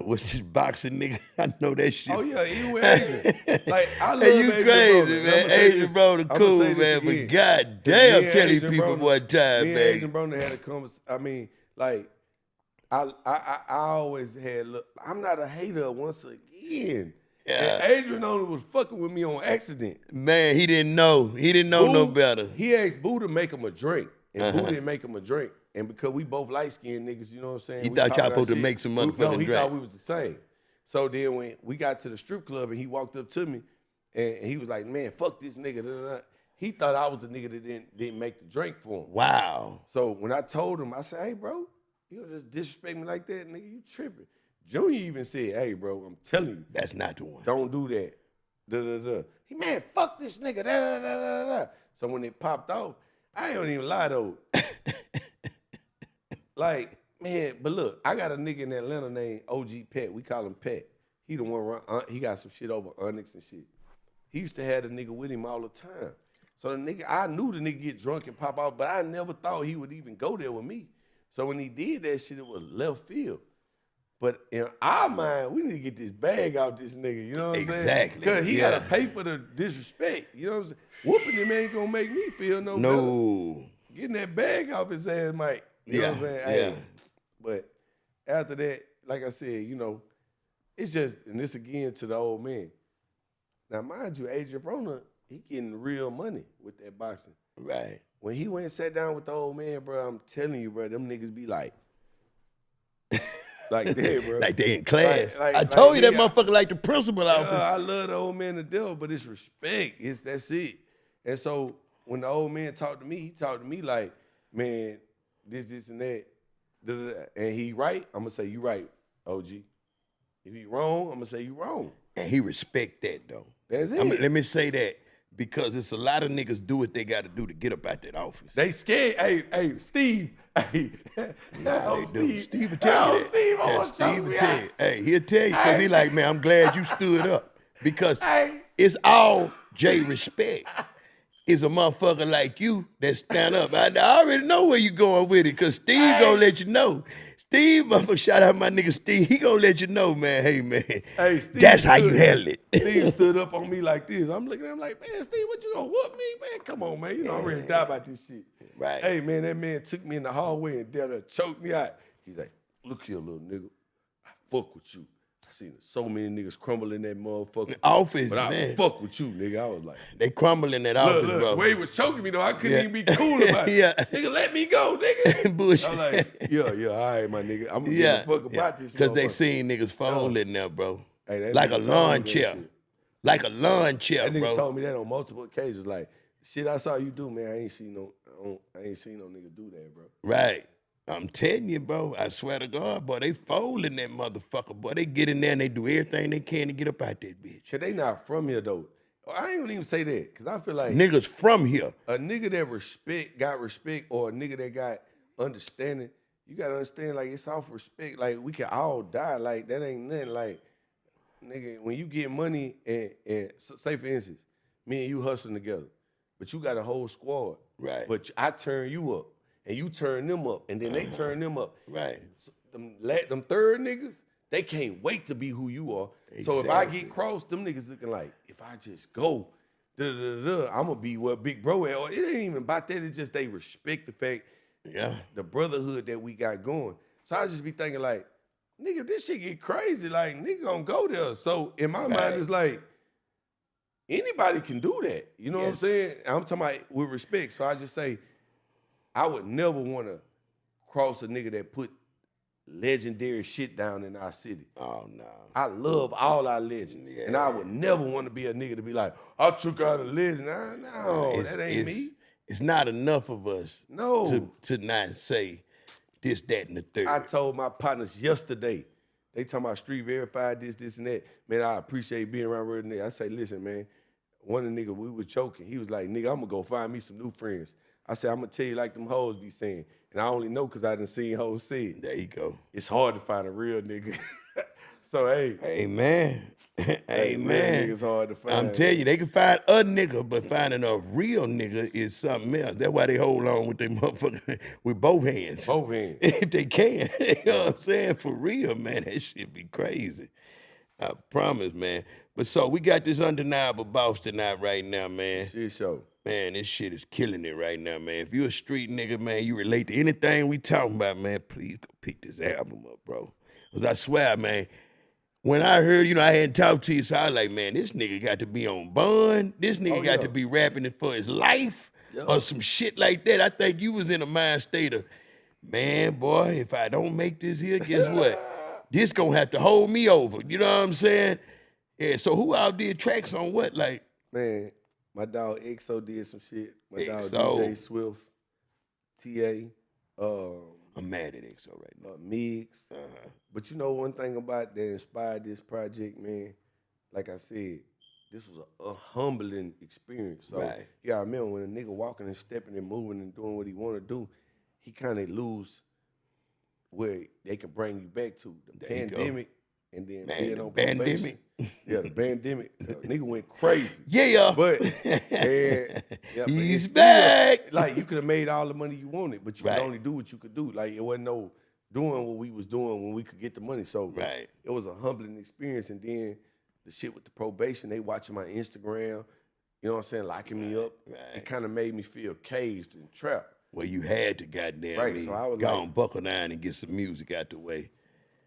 what's this boxing nigga? I know that shit. Oh yeah, even with Adrian. Like I love Hey, you Adrian crazy, Broner. man. I'ma say Adrian this- Broner I'ma cool, say this man. But again. goddamn, Me and tell these Adrian people Broner- one time, me and man. Adrian Broner had a conversation. I mean, like, I always had. Look, I'm not a hater. Once again, Yeah. and Adrian only was fucking with me on accident. Man, he didn't know. He didn't know no better. He asked Boo to make him a drink, and Boo didn't make him a drink. And because we both light skinned niggas, you know what I'm saying? He we thought talking y'all our supposed to shit. make some No, motherfucking he drink. thought we was the same. So then when we got to the strip club and he walked up to me, and he was like, "Man, fuck this nigga." Da, da, da. He thought I was the nigga that didn't make the drink for him. Wow. So when I told him, I said, "Hey, bro, you gonna just disrespect me like that, nigga? You tripping?" Junior even said, "Hey, bro, I'm telling you, That's not the one. don't do that." Da, da, da. He, man, fuck this nigga. Da, da, da, da, da. So when it popped off, I ain't don't even lie though. Like, man, but look, I got a nigga in Atlanta named OG Pet. We call him Pet. He the one run, he got some shit over Onyx and shit. He used to have the nigga with him all the time. So the nigga, I knew the nigga get drunk and pop out, but I never thought he would even go there with me. So when he did that shit, it was left field. But in our mind, we need to get this bag out this nigga. You know what I'm saying? Exactly. Because he Yeah. gotta pay for the disrespect. You know what I'm saying? Whooping him ain't gonna make me feel no better. No. Getting that bag off his ass might. You know what I'm saying? Yeah. Hey, but after that, like I said, you know, it's just, and this again to the old man. Now, mind you, Adrian Broner, he getting real money with that boxing. Right. When he went and sat down with the old man, bro, I'm telling you, bro, them niggas be like that, bro. Like they in class. Like- I told you that nigga, motherfucker like the principal office. I love the old man to death, but it's respect. That's it. And so when the old man talked to me, he talked to me like, man, this, and that. Da, da, da. And he right, I'm gonna say you right, OG. If he wrong, I'm gonna say you wrong. And he respect that though. That's it. Let me say that because it's a lot of niggas do what they got to do to get up out that office. They scared. Hey, Steve. Hey, Nah, oh, they do. Steve. Steve will tell you that. Steve, I Yeah, want to Steve choke will me tell out. you. Hey, he'll tell you because he like, man, I'm glad you stood up because Hey. it's all Jay respect. It's a motherfucker like you that stand up. I already know where you going with it because Steve gonna let you know. Steve, motherfucker, shout out my nigga Steve. He gonna let you know, man. Hey, man. Hey, Steve That's how you stood- handle it. Steve stood up on me like this. I'm looking at him like, man, Steve, what you gonna whoop me? Man, come on, man. You know I'm ready to die about this shit. Right. Hey, man, that man took me in the hallway and down there choked me out. He's like, look here, little nigga. I fuck with you. I seen so many niggas crumble in that motherfucker. Office, but I man. fuck with you, nigga. I was like, They crumble in that office, look, bro. Wade was choking me though. I couldn't Yeah. even be cool about it. Yeah. Nigga, let me go, nigga. Bullshit. I'm like, yeah, all right, my nigga. I'm gonna Yeah, give a fuck about this. because they motherfucker. seen niggas fall in there, bro. Hey, that Like a nigga told me lawn that chair. shit. Like a lawn chair, That nigga bro. told me that on multiple occasions. Like, shit I saw you do, man. I ain't seen no nigga do that, bro. Right. I'm telling you, bro. I swear to God, boy, they folding that motherfucker. Boy, they get in there and they do everything they can to get up out that bitch. Cause they not from here though. I ain't gonna even say that, cause I feel like Niggas from here. a nigga that got respect, or a nigga that got understanding. You gotta understand, like, it's off respect. Like, we can all die. Like, that ain't nothing. Like, nigga, when you get money and so, say for instance, me and you hustling together, but you got a whole squad. Right. But I turn you up, and you turn them up, and then they turn them up. Right. So them third niggas, they can't wait to be who you are. So if I Exactly. get crossed, them niggas looking like, if I just go, I'm gonna be what Big Bro at. Or it ain't even about that. It's just they respect the fact, Yeah. the brotherhood that we got going. So I just be thinking like, nigga, if this shit get crazy, like, nigga gonna go there. So in my mind, it's like, anybody can do that. You know what I'm saying? I'm talking about with respect. So I just say, I would never want to cross a nigga that put legendary shit down in our city. Oh, no. I love all our legends. And I would never want to be a nigga to be like, I took out a legend. No, that ain't me. It's not enough of us to not say this, that, and the third. I told my partners yesterday, they talking about street verified, this, and that. Man, I appreciate being around real niggas. I say, listen, man, one of the niggas, we was choking. He was like, nigga, I'm going to go find me some new friends. I said, I'm going to tell you like them hoes be saying. And I only know because I done seen hoes say it. There you go. It's hard to find a real nigga. So, hey. Amen. Amen. Niggas hard to find. I'm telling you, they can find a nigga, but finding a real nigga is something else. That's why they hold on with them motherfuckers with both hands. Both hands. If they can. You know what I'm saying? For real, man. That shit be crazy. I promise, man. But so we got this undeniable boss tonight right now, man. Shit show. Man, this shit is killing it right now, man. If you a street nigga, man, you relate to anything we talking about, man, please go pick this album up, bro. Because I swear, man, when I heard, I hadn't talked to you, so I was like, man, this nigga got to be on bond. This nigga got to be rapping it for his life or some shit like that. I think you was in a mind state of, man, boy, if I don't make this here, guess what? This gonna have to hold me over. You know what I'm saying? Yeah, so who all did tracks on what? Like, man, my dog XO did some shit. My dog XO. DJ Swift, TA, I'm mad at XO right now. Migs. But you know one thing about that inspired this project, man, like I said, this was a humbling experience. So yeah, I remember when a nigga walking and stepping and moving and doing what he want to do, he kind of lose where they can bring you back to the pandemic and then being on probation. Yeah, the pandemic. Nigga went crazy. Yeah. But he's still, back. like, you could have made all the money you wanted, but you could only do what you could do. Like, it wasn't no doing what we was doing when we could get the money. So it was a humbling experience. And then the shit with the probation, they watching my Instagram, you know what I'm saying, locking me up. It kind of made me feel caged and trapped. Well, you had to goddamn so I was go like, on, buckle down and get some music out the way.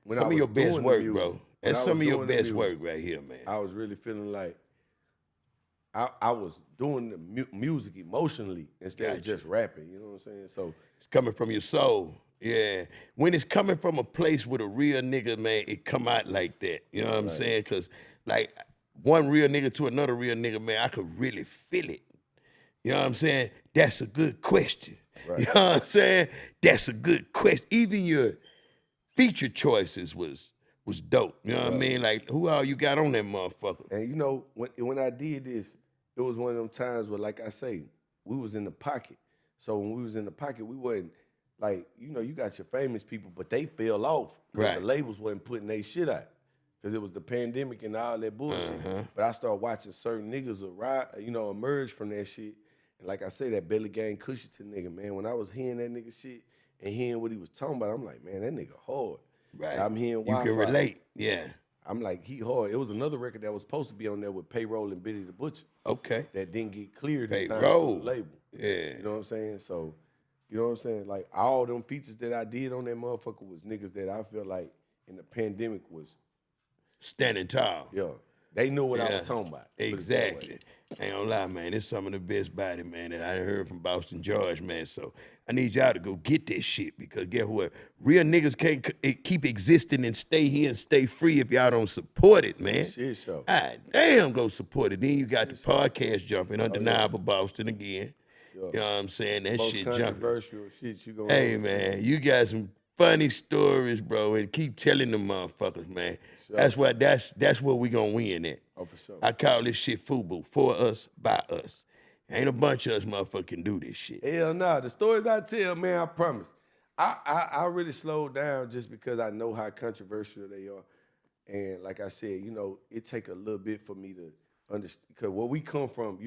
When Some I of your was best doing the work, music, bro. when That's I some was of your doing the best music, work right here, man. I was really feeling like I was doing the music emotionally instead of just rapping. You know what I'm saying? So it's coming from your soul. Yeah. When it's coming from a place with a real nigga, man, it come out like that. You know what I'm saying? Because, like, one real nigga to another real nigga, man, I could really feel it. You know what I'm saying? That's a good question. You know what I'm saying? That's a good question. Even your feature choices was dope. You know what I mean? Like, who all you got on that motherfucker? And you know, when I did this, it was one of them times where, like I say, we was in the pocket. So when we was in the pocket, we wasn't, like, you got your famous people, but they fell off. The labels wasn't putting their shit out. Because it was the pandemic and all that bullshit. But I started watching certain niggas emerge from that shit. And like I say, that Belly Gang Cushington nigga, man, when I was hearing that nigga shit and hearing what he was talking about, I'm like, man, that nigga hard. I'm hearing Wi-Fi. You can relate, yeah. I'm like, he hard. It was another record that was supposed to be on there with Payroll and Billy the Butcher. Okay. That didn't get cleared in time Payroll. for the label. Yeah. You know what I'm saying? So, you know what I'm saying? Like, all them features that I did on that motherfucker was niggas that I feel like in the pandemic was standing tall. Yeah. They knew what I was talking about. Exactly. I ain't gonna lie, man. It's some of the best body, man, that I heard from Boston George, man. So I need y'all to go get this shit because guess what? Real niggas can't keep existing and stay here and stay free if y'all don't support it, man. Shit show. Damn, go support it. Then you got the podcast jumping, Undeniable Boston again. You know what I'm saying? That Most shit jumping. controversial shit you gonna Hey, man, you got some funny stories, bro, and keep telling them motherfuckers, man. Sure. That's where we gonna win at. Oh, for sure. I call this shit FUBU, for us, by us. Ain't a bunch of us motherfuckers can do this shit. Hell no. The stories I tell, man, I promise. I really slowed down just because I know how controversial they are. And like I said, it take a little bit for me to understand. Because where we come from,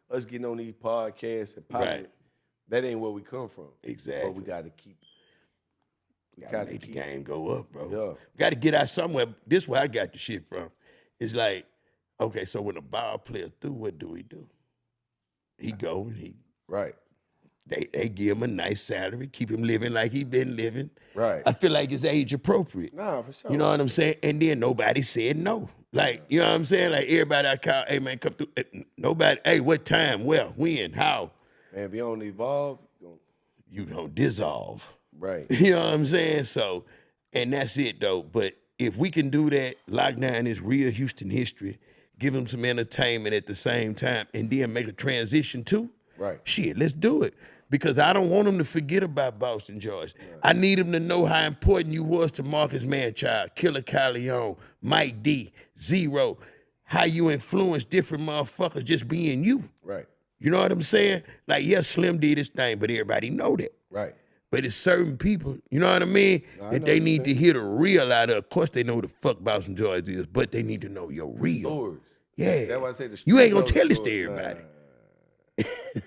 us getting on these podcasts and popping, Right. that ain't where we come from. Exactly. But we got to keep. Gotta make the game go up, bro. Yeah. Got to get out somewhere. This is where I got the shit from. It's like, okay, so when a ball player through, what do? He go and Right. they give him a nice salary, keep him living like he been living. Right. I feel like it's age appropriate. Nah, for sure. You know what I'm saying? And then nobody said no. Like, you know what I'm saying? Like everybody I call, hey man, come through. Nobody, hey, what time? Where? When? How? Man, if you don't evolve, You gonna dissolve. right. You know what I'm saying? So, and that's it though. But if we can do that, lock down this real Houston history, give them some entertainment at the same time, and then make a transition too. Right. Shit, let's do it. Because I don't want them to forget about Boston George. Right. I need them to know how important you was to Marcus Manchild, Killer Callejon, Mike D, Zero, how you influenced different motherfuckers just being you. Right. You know what I'm saying? Like, yeah, Slim did his thing, but everybody know that. Right. But it's certain people, you know what I mean, that they need to hear the real out of. Of course, they know who the fuck Boston George is, but they need to know your real. Stories. Yeah. That's why I say you ain't gonna tell this this to everybody.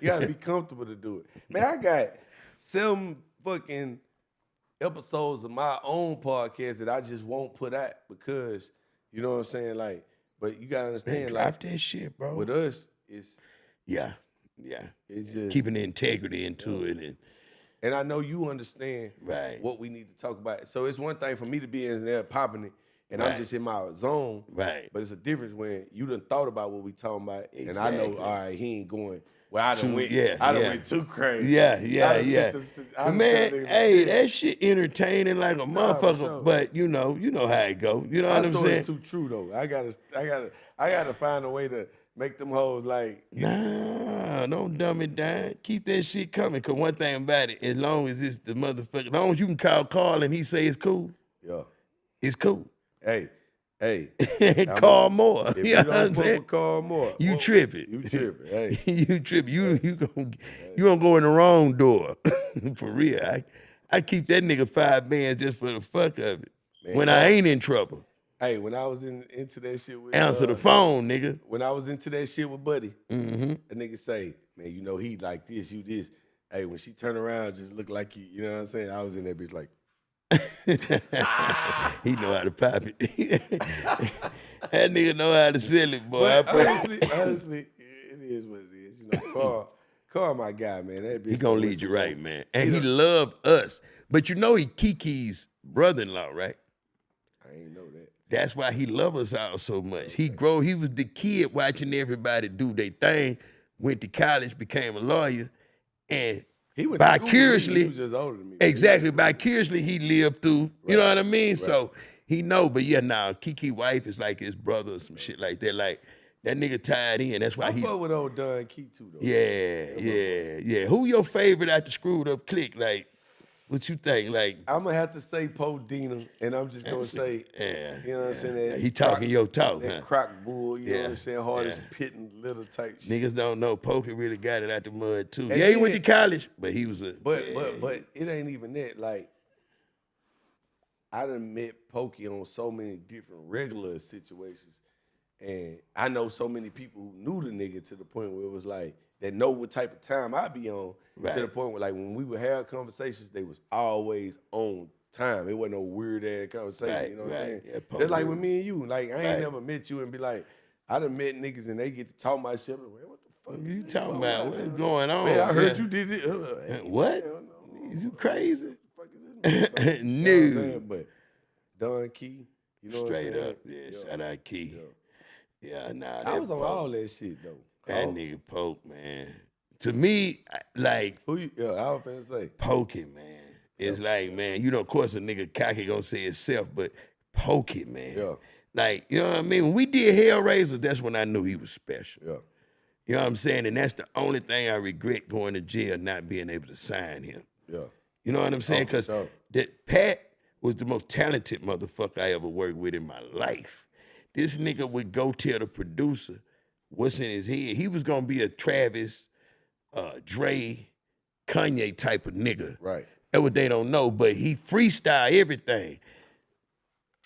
You gotta be comfortable to do it. Man, I got 7 fucking episodes of my own podcast that I just won't put out because, you know what I'm saying? Like, but you gotta understand, Man, like, that shit, bro. with us, it's just keeping the integrity into it. And I know you understand Right. what we need to talk about. So it's one thing for me to be in there popping it, and I'm just in my zone. Right. But it's a difference when you done thought about what we talking about, and I know, Exactly. all right, he ain't going. Well, I done went. yeah, I done yeah. went too crazy. Yeah. I done Man, sent hey, niggas- that shit entertaining like a motherfucker, sure. but you know how it go. You know My what I'm saying? story's too true though. I gotta find a way to make them hoes like. Nah, don't dumb it down. Keep that shit coming. Cause one thing about it, as long as it's the motherfucker, as long as you can call Carl and he say it's cool, Yeah. it's cool. Hey. Call more. If You you know what don't I'm fuck saying? with Carl Moore, You tripping. You tripping. Hey. You tripping. You gonna go in the wrong door. For real. I keep that nigga 5 bands just for the fuck of it. Man, when I ain't in trouble. Hey, when I was into that shit with Answer the phone, nigga. When I was into that shit with Buddy, Mm-hmm. a nigga say, man, he like this, you this. Hey, when she turn around, just look like you know what I'm saying? I was in that bitch like, He know how to pop it. That nigga know how to sell it, boy. but honestly, it is what it is. Carl my guy, man. That bitch He gonna lead you right, man. And he love us. But you know he Kiki's brother-in-law, right? I ain't know that. That's why he love us all so much. He was the kid watching everybody do their thing, went to college, became a lawyer, and He went to school with me. vicariously, He was just older than me. exactly, vicariously he lived through, you know what I mean? So he know, but yeah, now Kiki wife is like his brother or some shit like that. Like, that nigga tied in. That's why I he. fuck with old Don Key too, though. Yeah. Who your favorite out the screwed up clique? Like, what you think? Like, I'm gonna have to say Poe Dina, and I'm just gonna say, you know what I'm saying? That he talking your talk, that huh? crock bull, you know what Yeah, I'm saying? Hardest pitting little type shit. Niggas don't know. Pokey really got it out the mud too. And Yeah, he went then- to college, but he was a. But it ain't even that. Like, I done met Pokey on so many different regular situations. And I know so many people who knew the nigga to the point where it was like, that know what type of time I be on. Right. To the point where, like, when we would have conversations, they was always on time. It wasn't no weird ass conversation. Right, You know what I'm saying? yeah, That's like with me and you. Like, I ain't Right. never met you and be like, I done met niggas and they get to talk my shit. I'm like, what the fuck You talking about what's going on? Man, I heard Yeah. you did it. Hey, What? hell no. Is you crazy? Fuck is this motherfucker? You know what I'm No. saying? But Don Key, you know Straight what I'm up, saying? yeah. Shout out Key. Yeah, nah. I was on Poke- all that shit though. That nigga Poke, man. To me, like Who you? Yeah, I was finna say. Poke it, man. It's like, man, you know, of course a nigga cocky gonna say itself, but Poke it, man. Yeah. Like, you know what I mean? When we did Hellraiser, that's when I knew he was special. Yeah. You know what I'm saying? And that's the only thing I regret going to jail, not being able to sign him. Yeah. You know what I'm saying? for Because sure. that Pat was the most talented motherfucker I ever worked with in my life. This nigga would go tell the producer what's in his head. He was gonna be a Travis, Dre, Kanye type of nigga. Right. That's what they don't know, but he freestyle everything.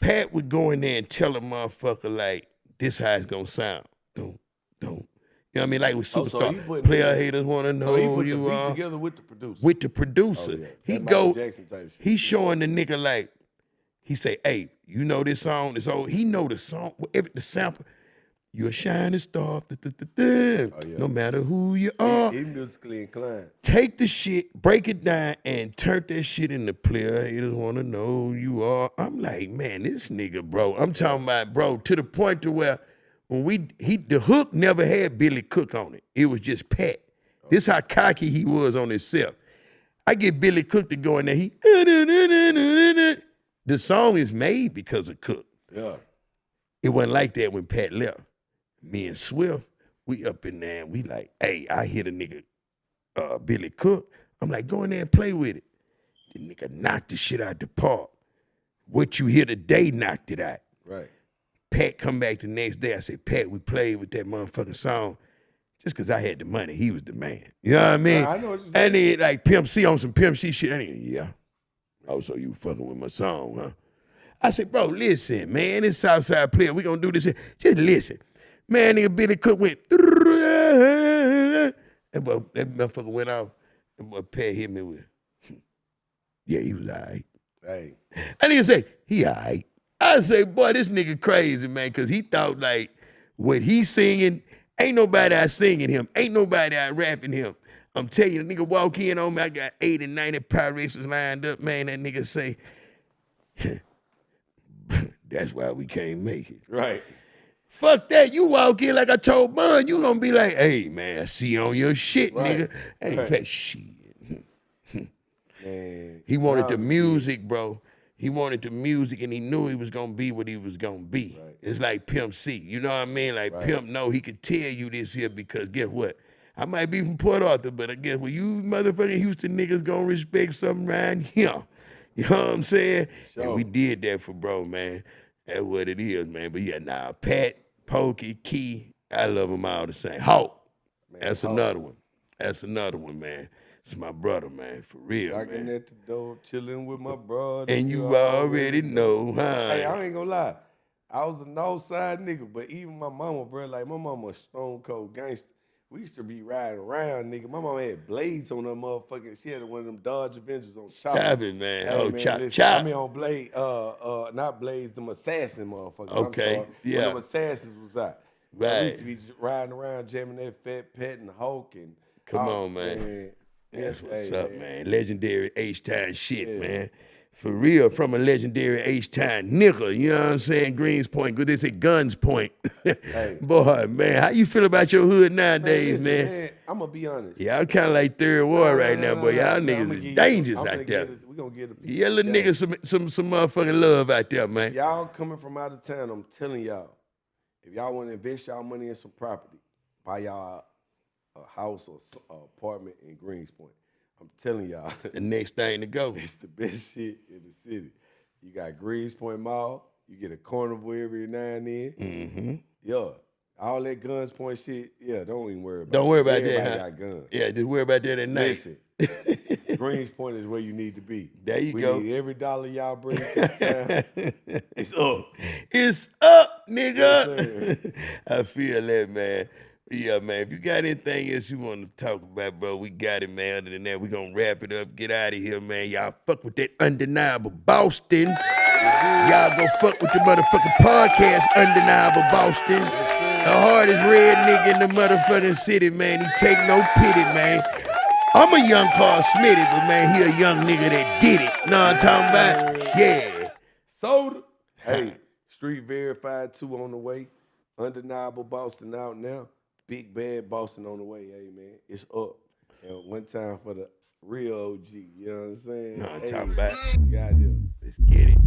Pat would go in there and tell a motherfucker, like, this how it's gonna sound. Don't. You know what I mean? Like with Oh, so Superstar. he putting Player the- haters wanna know So he put the you beat are. together with the producer. With the producer. Oh, yeah. He That Michael go, Jackson type shit. he showing the nigga like, he say, hey, you know this song? This old. He know the song, the sample. You're a shining star, yeah. no matter who you are. He musically inclined. Take the shit, break it down, and turn that shit into player haters wanna know who you are. I'm like, man, this nigga, bro. I'm talking about, bro, to the point to where when the hook never had Billy Cook on it. It was just Pat. This how cocky he was on himself. I get Billy Cook to go in there. The song is made because of Cook. Yeah. It wasn't like that when Pat left. Me and Swift, we up in there and we like, hey, I hear the nigga Billy Cook. I'm like, go in there and play with it. The nigga knocked the shit out the park. What you hear today knocked it out. Right. Pat come back the next day. I said, Pat, we played with that motherfucking song just because I had the money. He was the man. You know what I mean? I know what you're saying. And then like Pimp C on some Pimp C shit. And he, yeah. Oh, so you fucking with my song, huh? I said, bro, listen, man, this Southside player, we gonna do this shit. Just listen. Man, nigga Billy Cook went, and boy, that motherfucker went off. And boy, Pat hit me with, yeah, he was all right. Hey. And he say, he all right. I say, boy, this nigga crazy, man, because he thought like what he singing, ain't nobody out singing him. Ain't nobody out rapping him. I'm telling you, the nigga walk in on me, I got 80, 90 Pyrex lined up, man. That nigga say, that's why we can't make it. Right. Fuck that. You walk in like I told Bun, you gonna be like, hey, man, I see on your shit, Right. nigga. And Right. he like, shit. Man. He wanted Now the I'm a music, bro. He wanted the music, and he knew he was gonna be what he was gonna be. Right. It's like Pimp C. You know what I mean? Like Right. Pimp know he could tell you this here because guess what? I might be from Port Arthur, but I guess what you motherfucking Houston niggas gonna respect something around here. You know what I'm saying? And Sure. we did that for bro, man. That's what it is, man. But yeah, nah, Pat, Pokey, Key, I love them all the same. Hawk, that's Hawk. another one. That's another one, man. It's my brother, man, for real, Knocking man. at the door, chilling with my brother. And you already know, huh? Hey, I ain't gonna lie. I was a north side nigga, but even my mama, bro, like my mama was stone cold gangster. We used to be riding around, nigga. My mama had blades on her motherfucking. She had one of them Dodge Avengers on chop. Chop it, man. Hey, Oh, man, chop, listen, chop. I mean on blade, not blades, them assassin motherfuckers. Okay, I'm sorry. yeah. When them assassins was out. We Right. used to be riding around jamming that Fat Pet and Hulk and Come all- on, man. That's Yeah, what's hey, up, man. Legendary H-Time shit, man. For real, from a legendary H-Time nigga, you know what I'm saying? Greens Point, good they say Guns Point. Hey. Boy, man, how you feel about your hood nowadays, listen, man? I'm gonna be honest. Yeah, I'm kind of like third ward right now, boy. Y'all I'ma niggas give is you dangerous some- I'm out finna there. get it- We gonna get a piece Yeah, of little that. niggas some motherfucking love out there, man. Y'all coming from out of town, I'm telling y'all, if y'all want to invest y'all money in some property, buy y'all a house or apartment in Greens Point. I'm telling y'all, The next thing to go. it's the best shit in the city. You got Greens Point Mall. You get a carnival every now and then. Mm-hmm. Yeah, all that Guns Point shit. Yeah, don't even worry about. Don't worry about Everybody that, huh? got guns. Yeah, just worry about that at night. Listen, Greens Point is where you need to be. There you we go. Need every dollar y'all bring to the town. It's up. It's up, Yes, nigga. I feel that, man. Yeah, man. If you got anything else you want to talk about, bro, we got it, man. Other than that, we gonna wrap it up. Get out of here, man. Y'all fuck with that undeniable Boston. Y'all go fuck with the motherfucking podcast, Undeniable Boston. The hardest red nigga in the motherfucking city, man. He take no pity, man. I'm a young Carl Smitty, but man, he a young nigga that did it. Know what I'm talking about? Yeah. Soda. Hey, Street Verified 2 on the way. Undeniable Boston out now. Big Bad Boston on the way. Hey, man, it's up. And one time for the real OG. You know what I'm saying? Know what I'm Hey, talking about? Got it. Let's get it.